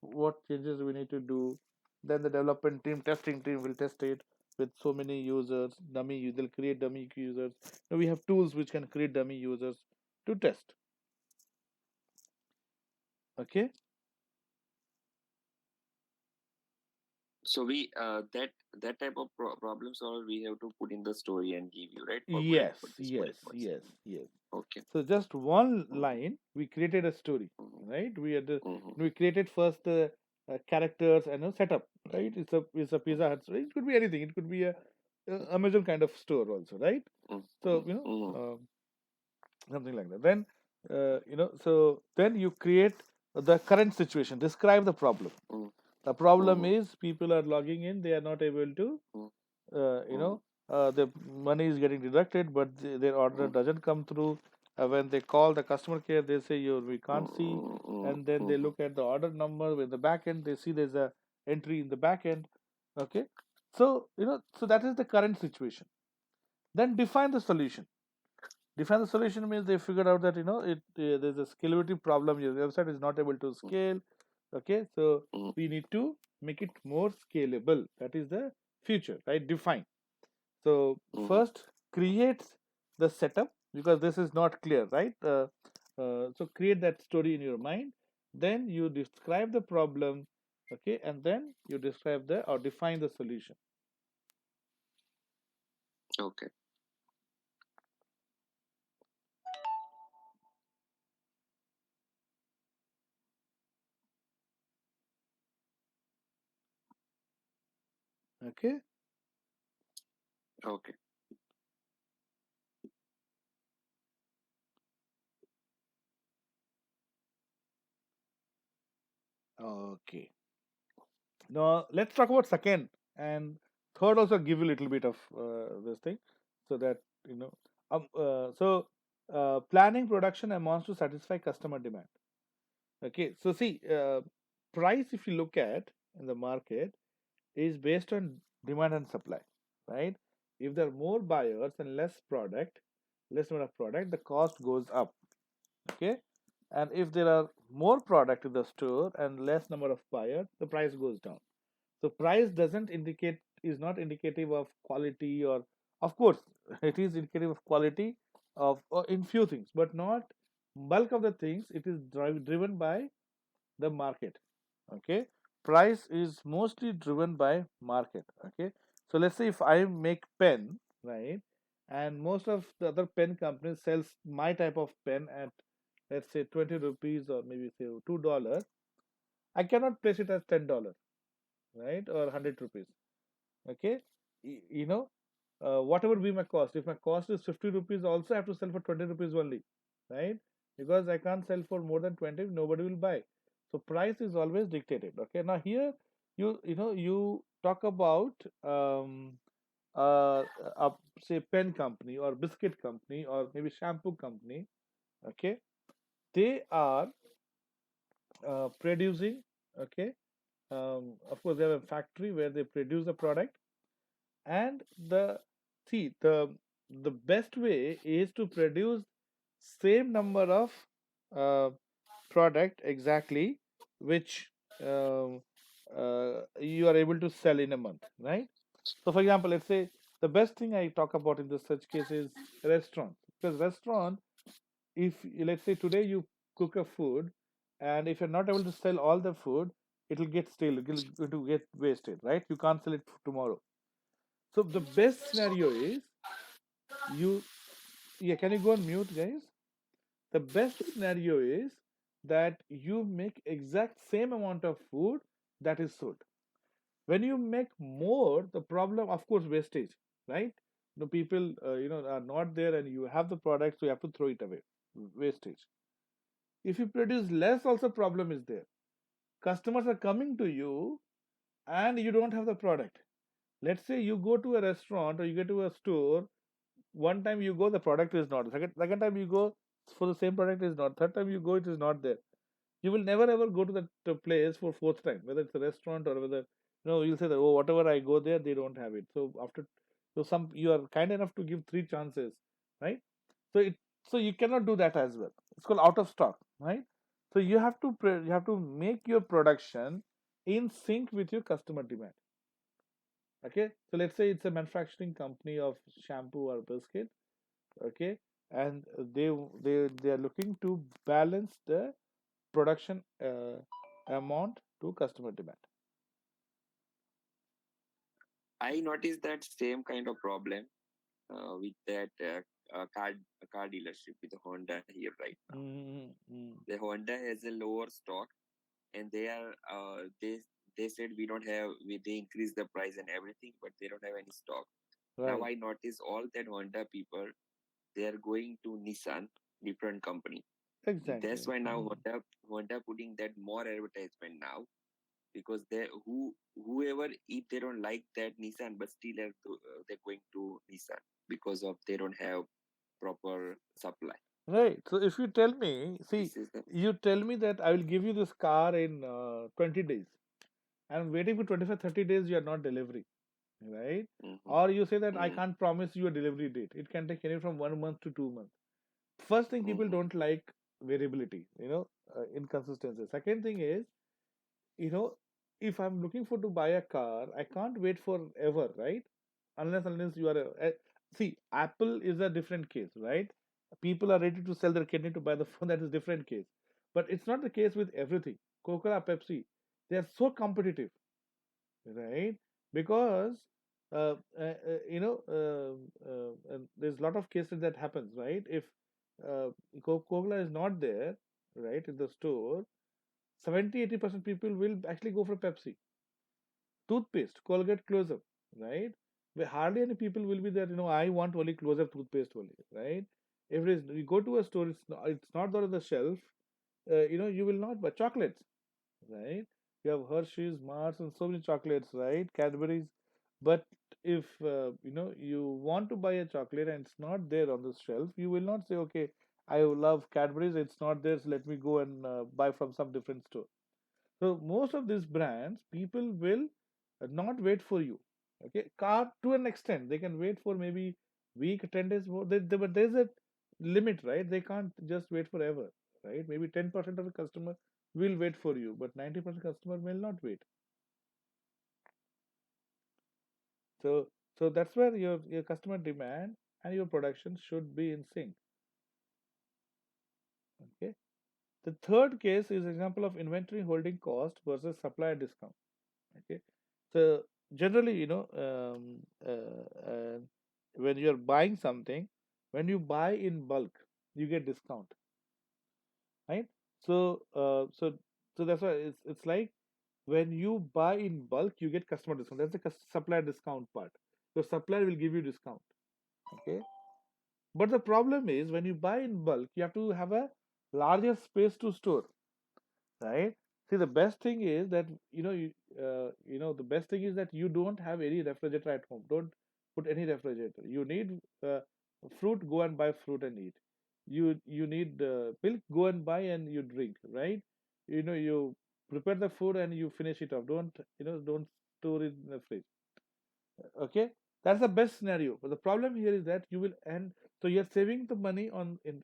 what changes we need to do. Then the development team, testing team will test it with so many users. They'll create dummy users. Now we have tools which can create dummy users to test. Okay. So we that type of problem solver we have to put in the story and give you, right, for Yes, for this yes, bullet points. yes, yes. Okay. So just one Mm-hmm. line, we created a story, Mm-hmm. right? Mm-hmm. We created first the characters and a setup, right? It's a Pizza Hut story. It could be anything. It could be a Amazon kind of store also, right? So Mm-hmm. Mm-hmm. something like that. Then so then you create the current situation, describe the problem. The problem Mm-hmm. is people are logging in, they are not able to Mm-hmm. the money is getting deducted, but their order doesn't come through. When they call the customer care, they say we can't see. Mm-hmm. And then they Mm-hmm. look at the order number with the back end, they see there's a entry in the back end. Okay, so so that is the current situation. Then define the solution. Define the solution means they figured out that there's a scalability problem. Your website is not able to scale. Okay, so Mm-hmm. we need to make it more scalable. That is the future, right? Define. So Mm-hmm. first create the setup, because this is not clear, right? So create that story in your mind. Then you describe the problem, okay, and then you describe the or define the solution. Okay. Okay. Okay. Okay. Now let's talk about second and third. Also give you a little bit of this thing, so that you know. Planning production amounts to satisfy customer demand. Okay, so see, price, if you look at in the market, is based on demand and supply, right? If there are more buyers and less amount of product, the cost goes up. Okay, and if there are more product in the store and less number of buyers, the price goes down. So price doesn't indicate is not indicative of quality, or of course it is indicative of quality of in few things, but not bulk of the things. It is driven by the market. Okay, price is mostly driven by market. Okay, so let's say if I make pen, right? And most of the other pen companies sells my type of pen at, let's say, 20 rupees or maybe say $2. I cannot place it as $10, right? Or 100 rupees. Okay. You know, whatever be my cost, if my cost is 50 rupees, also I have to sell for 20 rupees only, right? Because I can't sell for more than 20, nobody will buy. So price is always dictated. Okay. Now here you talk about a say pen company or biscuit company or maybe shampoo company. Okay. They are producing. Okay. Of course, they have a factory where they produce the product, and the best way is to produce same number of uh, product exactly, which you are able to sell in a month, right? So for example, let's say the best thing I talk about in this such case is restaurant, because restaurant, if let's say today you cook a food, and if you're not able to sell all the food, it will get stale, it will going to get wasted, right? You can't sell it tomorrow. So the best scenario is you, yeah, can you go on mute, guys? The best scenario is that you make exact same amount of food that is sold. When you make more, the problem, of course, wastage, right? The people, are not there, and you have the product, so you have to throw it away. Wastage. If you produce less, also problem is there. Customers are coming to you, and you don't have the product. Let's say you go to a restaurant or you go to a store. One time you go, the product is not. Second time you go, for the same product is not. Third time you go, it is not there. You will never ever go to that place for fourth time, whether it's a restaurant or whether you'll say that, oh, whatever I go there, they don't have it. So after, so some, you are kind enough to give three chances, right? So so you cannot do that as well. It's called out of stock, right? So you have to make your production in sync with your customer demand. Okay, so let's say it's a manufacturing company of shampoo or biscuit. Okay, and they are looking to balance the production amount to customer demand. I noticed that same kind of problem with that car dealership with the Honda here right now. Mm-hmm. The Honda has a lower stock, and they said we don't have they increase the price and everything, but they don't have any stock. Now Right. I notice all that Honda people, they are going to Nissan, different company. That's Exactly. why now Mhm. Honda putting that more advertisement now, because whoever, if they don't like that Nissan, but still they're going to Nissan because of they don't have proper supply. Right. So if you tell me, see, This is the you tell me that I will give you this car in 20 days. I'm waiting for 25, 30 days, you are not delivering, right? mm-hmm, Or you say that I mm-hmm, can't promise you a delivery date. It can take anywhere from 1 month to 2 months. First thing, people mm-hmm. don't like variability, inconsistency. Second thing is, you know, if I'm looking for to buy a car, I can't wait forever, right? Unless you are see, Apple is a different case, right? People are ready to sell their kidney to buy the phone. That is different case, but it's not the case with everything. Coca-Cola, Pepsi, they are so competitive, right? Because there's a lot of cases that happens, right? If uh, Coca-Cola is not there, right, in the store, 70-80% people will actually go for Pepsi. Toothpaste, Colgate Close-Up, right? Where hardly any people will be there. I want only Close-Up toothpaste only, right? If it is, you go to a store, it's not there on the shelf. You will not buy chocolates, right? You have Hershey's, Mars, and so many chocolates, right? Cadbury's. But if you want to buy a chocolate and it's not there on the shelf, you will not say, okay, I love Cadbury's, it's not there, so let me go and buy from some different store. So most of these brands, people will not wait for you. Okay, car to an extent they can wait for maybe week, 10 days more. But there's a limit, right? They can't just wait forever, right? Maybe 10% of the customer will wait for you, but 90% customer will not wait. So that's where your customer demand and your production should be in sync. Okay. The third case is example of inventory holding cost versus supplier discount. Okay, so generally, when you're buying something, when you buy in bulk, you get discount, right? So, so that's why it's like when you buy in bulk, you get customer discount. That's the supplier discount part. Your supplier will give you discount. Okay, but the problem is when you buy in bulk, you have to have a larger space to store, right? See, the best thing is that the best thing is that you don't have any refrigerator at home. Don't put any refrigerator. You need fruit, go and buy fruit and eat. You need milk, go and buy and you drink, right? You prepare the food and you finish it off. Don't store it in the fridge. Okay, that's the best scenario. But the problem here is that you will end. So you're saving the money on in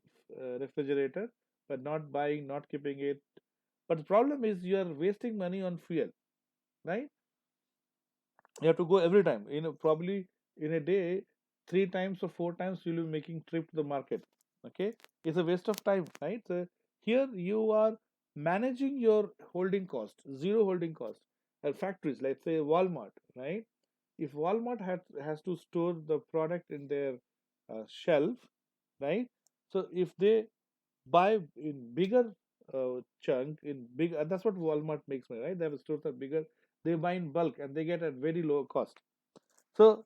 refrigerator, but not buying, not keeping it. But the problem is you are wasting money on fuel, right? You have to go every time. Probably in a day, 3 times or 4 times you'll be making trip to the market. Okay, it's a waste of time, right? So here you are managing your holding cost, zero holding cost. Factories, let's say Walmart, right? If Walmart has to store the product in their shelf, right? So if they buy in bigger chunk in big, and that's what Walmart makes money, right? Their stores are bigger. They buy in bulk and they get at very low cost. So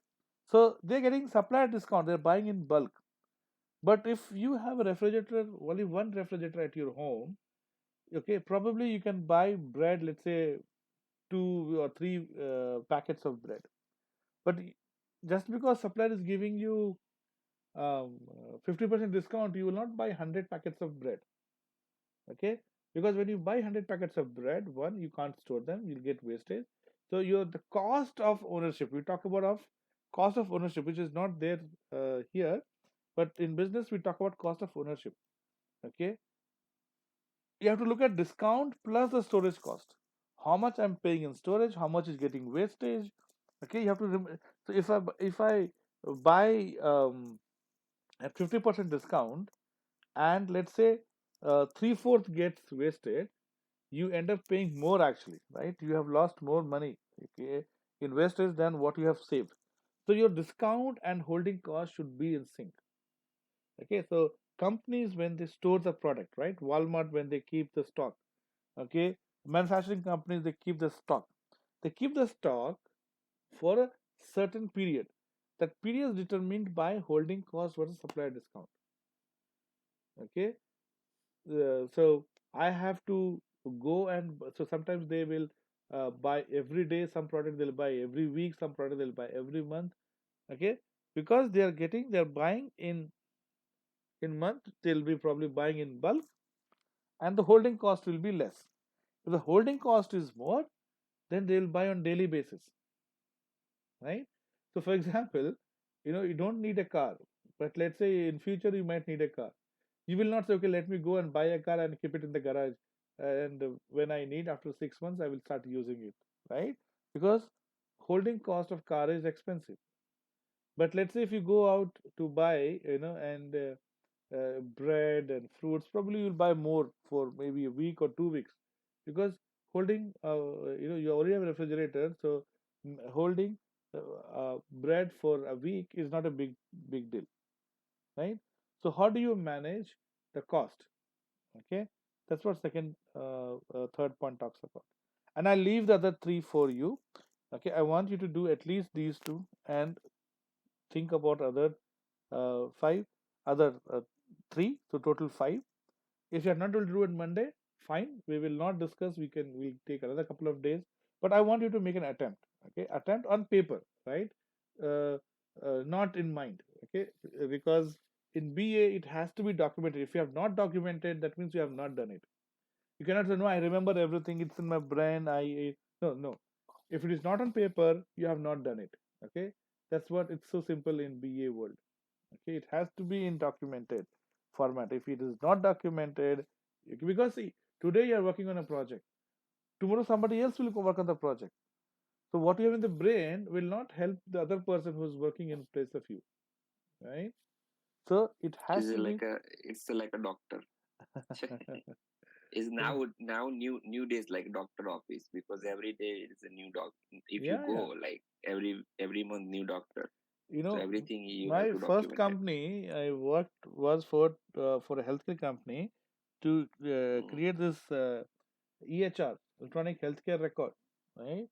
so they're getting supplier discount. They're buying in bulk. But if you have a refrigerator, only one refrigerator at your home, okay, probably you can buy bread. Let's say 2 or 3 packets of bread. But just because supplier is giving you 50% discount, you will not buy 100 packets of bread. Okay, because when you buy 100 packets of bread, one, you can't store them, you'll get wastage. So your the cost of ownership, we talk about of cost of ownership, which is not there here, but in business we talk about cost of ownership. Okay, you have to look at discount plus the storage cost, how much I'm paying in storage, how much is getting wastage. Okay, you have to so if I buy at 50% discount, and let's say 3/4 gets wasted, you end up paying more actually, right? You have lost more money, okay, in wastage than what you have saved. So your discount and holding cost should be in sync. Okay, so companies when they store the product, right? Walmart when they keep the stock, okay, manufacturing companies they keep the stock. They keep the stock for a certain period. That period is determined by holding cost versus supplier discount. Okay, so I have to go and so sometimes they will buy every day some product, they'll buy every week some product, they'll buy every month. Okay, because they're buying in month, they'll be probably buying in bulk, and the holding cost will be less. If the holding cost is more, then they'll buy on daily basis, right? So for example, you don't need a car, but let's say in future you might need a car. You will not say, okay, let me go and buy a car and keep it in the garage, and when I need after 6 months I will start using it, right? Because holding cost of car is expensive. But let's say if you go out to buy, and bread and fruits, probably you'll buy more for maybe a week or 2 weeks, because holding, you already have a refrigerator, so holding bread for a week is not a big deal, right? So how do you manage the cost? Okay, that's what third point talks about, and I leave the other three for you. Okay, I want you to do at least these two and think about other five, other three, so total five. If you're not able to do it Monday, fine. We will not discuss. We'll take another couple of days. But I want you to make an attempt. Okay, attempt on paper, right? Uh, not in mind. Okay, because in BA it has to be documented. If you have not documented, that means you have not done it. You cannot say no. I remember everything. It's in my brain. No. If it is not on paper, you have not done it. Okay, that's what it's so simple in BA world. Okay, it has to be in documented format. If it is not documented, because see, today you are working on a project, tomorrow somebody else will work on the project. So what you have in the brain will not help the other person who's working in place of you, right? So it has Is to it be. like a it's like a doctor. Is now new days like doctor office, because every day is a new doc. If you Yeah, go yeah. like every month new doctor. you So know, everything you have my to first document it. company I worked was for a healthcare company to Mm, create this EHR, electronic healthcare record, right?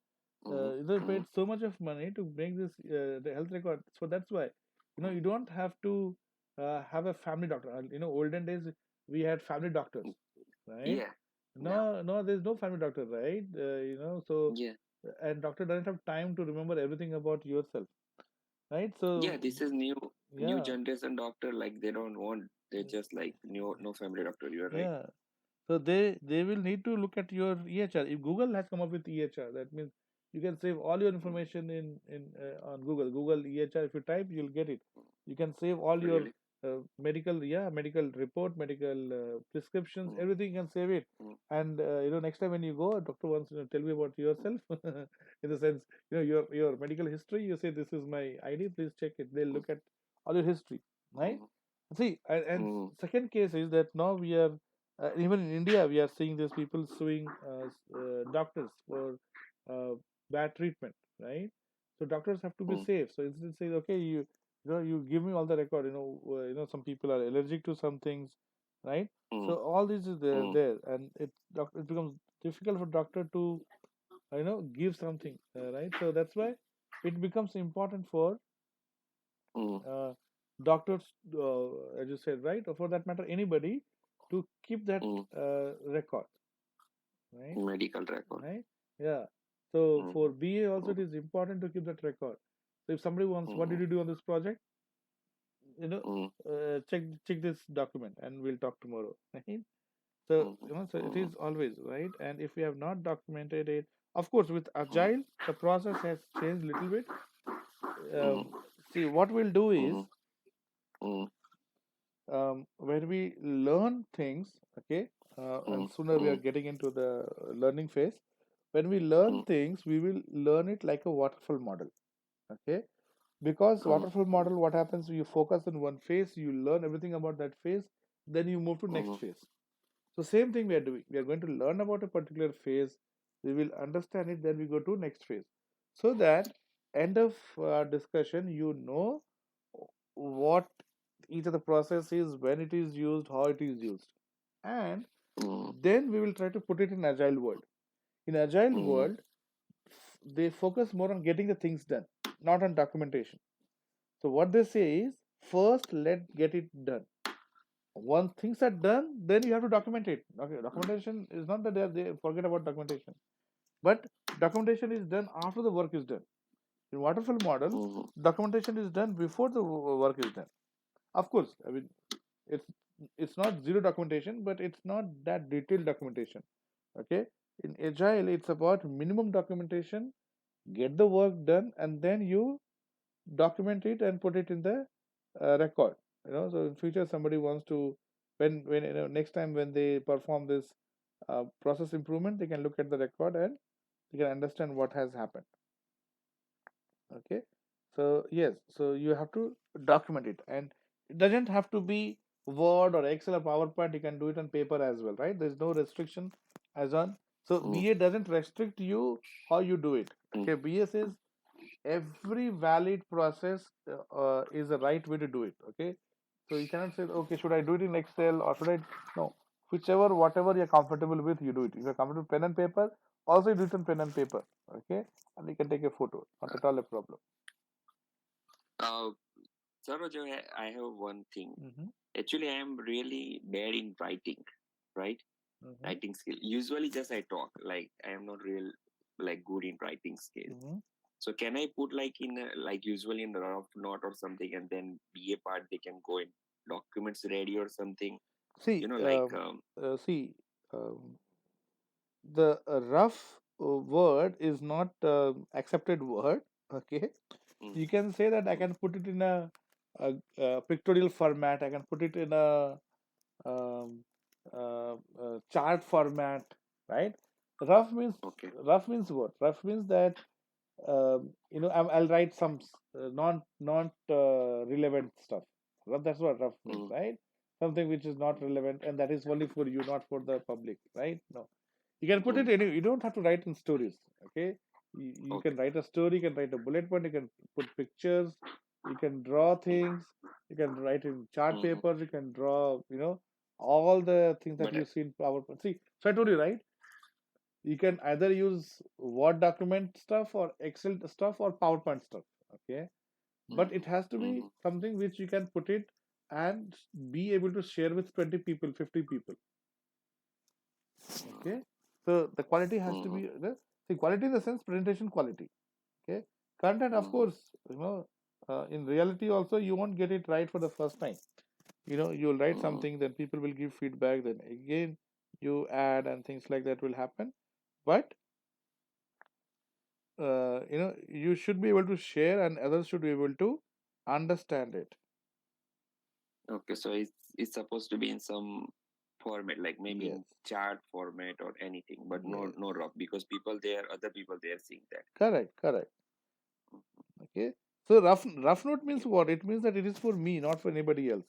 mm, They paid mm, so much of money to make this the health record. So that's why, you don't have to have a family doctor. Olden days we had family doctors, mm. right? Yeah, yeah, No, no, there's no family doctor, right? So yeah, and doctor doesn't have time to remember everything about yourself, right? yeah. So This is new yeah, generation doctor. Like they don't want. They just like no family doctor. You are right. yeah. So they will need to look at your EHR. If Google has come up with EHR, that means you can save all your Mm, information in on Google. Google EHR. If you type, you'll get it. mm. You can save all your Really? medical report, medical prescriptions, Mm, everything. You can save it. mm, And next time when you go, a doctor wants to tell me about yourself. In the sense, your medical history. You say this is my ID. Please check it. They'll mm, look at all your history, right? mm, See, and mm, second case is that now we are even in India we are seeing these people suing doctors for uh, bad treatment, right? So doctors have to be mm, safe. So instead say, okay, you give me all the record. Some people are allergic to some things, right? So mm, all this is there, mm, there, and it becomes difficult for doctor to give something, right? So that's why it becomes important for mm, uh, doctors, as you said, right, or for that matter, anybody to keep that mm. record, right? Medical record. Right? Yeah. So Mm, for BA also, it mm, is important to keep that record. So if somebody wants, what did mm, you do on this project? mm, Check this document, and we'll talk tomorrow. Right? So mm, so it mm, is always right. And if we have not documented it, of course, with mm, Agile, the process has changed a little bit. mm, See, what we'll do is mm, mm, when we learn things, okay, and mm, sooner we are mm, getting into the learning phase. When we learn mm, things, we will learn it like a waterfall model, okay? Because mm, waterfall model, what happens? You focus on one phase, you learn everything about that phase, then you move to next mm, phase. So same thing we are doing. We are going to learn about a particular phase. We will understand it. Then we go to next phase. So that end of discussion, what each of the process is, when it is used, how it is used, and mm, then we will try to put it in agile world. In agile mm, world, they focus more on getting the things done, not on documentation. So what they say is first let get it done. Once things are done, then you have to document it. Okay, documentation is not that they forget about documentation, but documentation is done after the work is done. In waterfall model, mm, documentation is done before the work is done. Of course, I mean it's it's not zero documentation, but it's not that detailed documentation. Okay, in agile, it's about minimum documentation, get the work done, and then you document it and put it in the record. So in future somebody wants to, when next time when they perform this process improvement, they can look at the record and they can understand what has happened. Okay, so yes, so you have to document it, and it doesn't have to be Word or Excel or PowerPoint. You can do it on paper as well, right? There's no restriction as on. So mm, BA doesn't restrict you how you do it. mm. Okay, BA says every valid process is the right way to do it. Okay, so you cannot say, okay, should I do it in Excel or should I? No, whichever, whatever you're comfortable with, you do it. If you're comfortable with pen and paper, also you do it on pen and paper. Okay, and you can take a photo, not at all a problem. Uh, Saroj, I have one thing. Mm-hmm, Actually, I am really bad in writing, right? mm-hmm, Writing skill. Usually, just I talk. Like I am not real like good in writing skills. mm-hmm. So can I put like in like usually in a rough note or something, and then be a part they can go in documents ready or something. See, Like see, um, the rough word is not accepted word. Okay, mm, you can say that I mm, can put it in a pictorial format. I can put it in a um, chart format, right? Rough means okay. rough means what? Rough means that I'll write some not relevant stuff. That's what rough means, Mm, right? Something which is not relevant, and that is only for you, not for the public, right? No, you can put mm, it any. You don't have to write in stories. Okay, you can okay. write a story. You can write a bullet point. You can put pictures. you can draw things, you can write in chart Mm-hmm. papers, you can draw, all the things that But you see in PowerPoint. See, so I told you, right? You can either use Word document stuff or Excel stuff or PowerPoint stuff. Okay. But mm-hmm. it has to be Mm-hmm. something which you can put it and be able to share with 20 people, 50 people. Okay. So the quality has to Mm-hmm. be see, quality in the sense presentation quality. Okay. Content, of Mm-hmm. course, in reality also you won't get it right for the first time. You'll write Mm-hmm. something, then people will give feedback, then again you add and things like that will happen. But you should be able to share and others should be able to understand it. Okay, so it's supposed to be in some format, like maybe Yes, in chart format or anything, but yes, no rough, because other people they are seeing that. correct, correct. Okay, so rough note means Yeah. what? It means that it is for me, not for anybody else,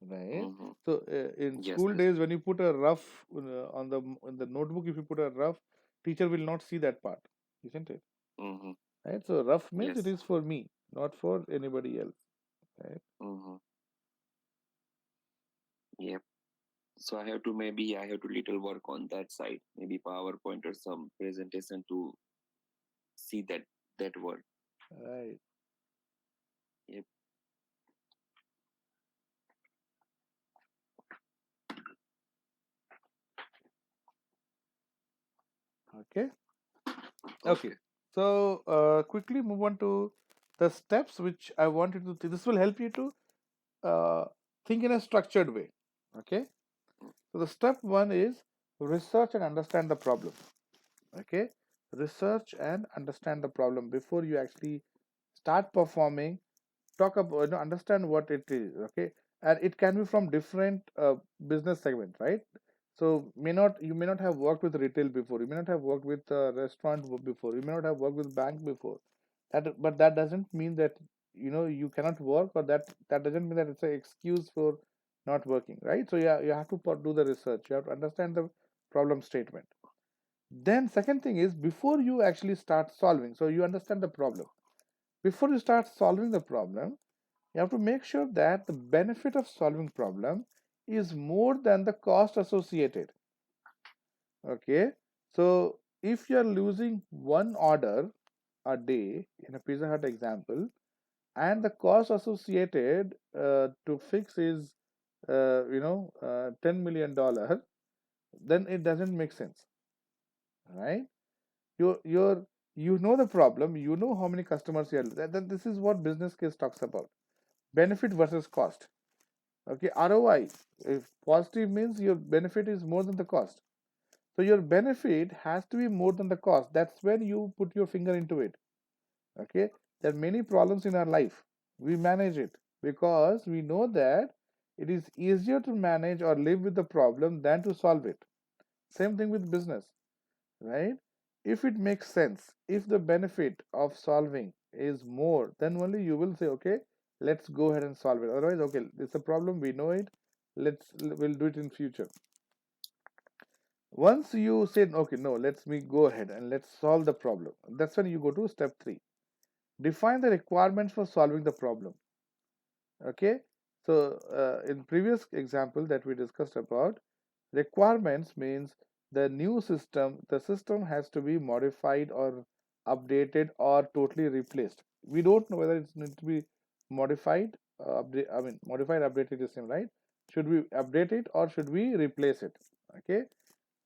right? Mm-hmm. So in Yes, school yes. days, when you put a rough on the notebook, if you put a rough, teacher will not see that part, isn't it? Mm-hmm. Right. So rough means it Yes. is for me, not for anybody else, right? Mm-hmm. Yep. So I have to little work on that side, maybe PowerPoint or some presentation to see that word. Right. Yep. Okay. Okay. Okay. So quickly move on to the steps which I wanted to. This will help you to uh, think in a structured way. Okay. So the step one is research and understand the problem. Okay. Research and understand the problem before you actually start performing. Talk about, understand what it is. Okay. And it can be from different business segment, right? So you may not have worked with retail before, you may not have worked with restaurant before, you may not have worked with bank before. But that doesn't mean that you cannot work, or that doesn't mean that it's an excuse for not working, right? So yeah, you have to do the research, you have to understand the problem statement. Then second thing is, before you actually start solving, so you understand the problem. Before you start solving the problem, you have to make sure that the benefit of solving problem is more than the cost associated. Okay, so if you are losing one order a day in a Pizza Hut example, and the cost associated to fix is $10 million, then it doesn't make sense, right? You're you know the problem, you know how many customers you are. This is what business case talks about: benefit versus cost. Okay, ROI. If positive means your benefit is more than the cost. So your benefit has to be more than the cost. That's when you put your finger into it. Okay, there are many problems in our life. We manage it because we know that it is easier to manage or live with the problem than to solve it. Same thing with business, right? If it makes sense, if the benefit of solving is more, then only you will say, okay, let's go ahead and solve it. Otherwise, okay, it's a problem, we know it, we'll do it in future. Once you say, okay, no, let's me go ahead and let's solve the problem, that's when you go to step 3: define the requirements for solving the problem. Okay, so in previous example that we discussed about, requirements means the system has to be modified or updated or totally replaced. We don't know whether it's need to be modified, modified, updated is same, right? Should we update it or should we replace it? Okay,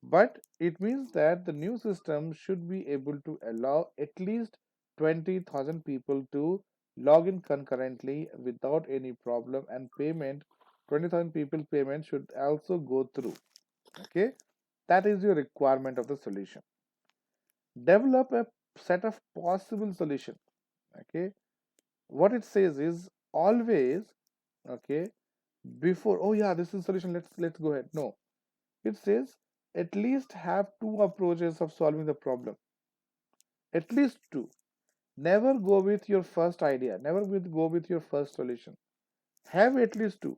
but it means that the new system should be able to allow at least 20,000 people to log in concurrently without any problem, and payment, 20,000 people payment should also go through. Okay, that is your requirement of the solution. Develop a set of possible solution. Okay, what it says is always, okay, before, oh yeah, this is solution, let's go ahead. No, it says at least have two approaches of solving the problem. At least two. Never go with your first idea. Never go with your first solution. Have at least two.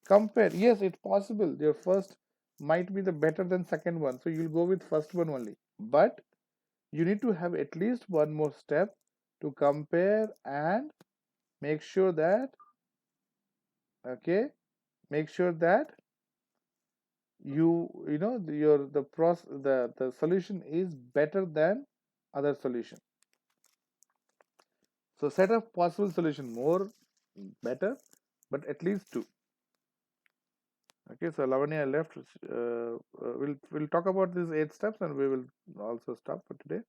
Compare. Yes, it's possible. Your first might be the better than second one, so you'll go with first one only. But you need to have at least one more step to compare and make sure that, okay, make sure that you know your the solution is better than other solution. So set of possible solution more better, but at least two. Okay, so Lavanya left. We'll talk about these 8 steps, and we will also stop for today.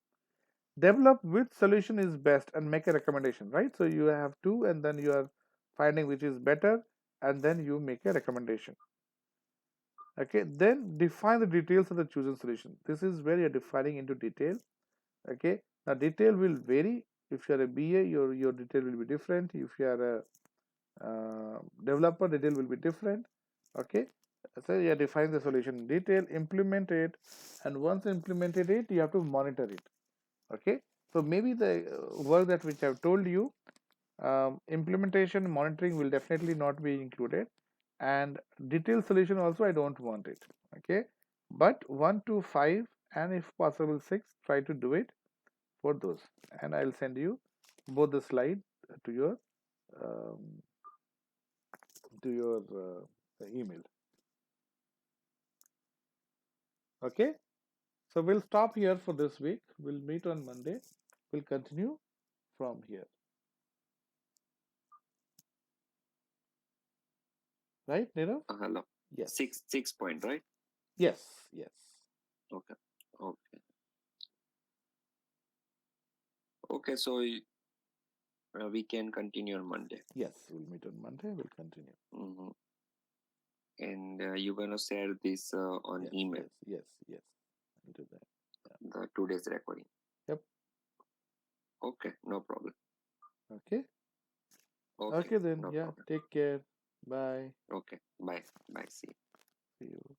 Develop which solution is best and make a recommendation. Right. So you have two, and then you are finding which is better, and then you make a recommendation. Okay. Then define the details of the chosen solution. This is where you're defining into detail. Okay. Now detail will vary. If you are a BA, your detail will be different. If you are a developer, detail will be different. Okay, so you define the solution in detail, implement it, and once implemented it, you have to monitor it. Okay, so maybe the work that which I've told you, implementation monitoring will definitely not be included, and detailed solution also I don't want it. Okay, but 1 to 5 and if possible 6, try to do it for those, and I'll send you both the slide to your um, email. Okay, so we'll stop here for this week. We'll meet on Monday. We'll continue from here. Right, Nirav? Hello. Yes. Six point, right? Yes. Yes. Okay. Okay. Okay. So we can continue on Monday. Yes. We'll meet on Monday. We'll continue. Mm-hmm. And you're gonna share this on Yes. email. Yes. Yes. Yes. I'll do that. Yeah. The today's recording. Yep. Okay. No problem. Okay. Okay. Okay then. No Yeah. problem. Take care. Bye. Okay. Bye. Bye. See you. See you.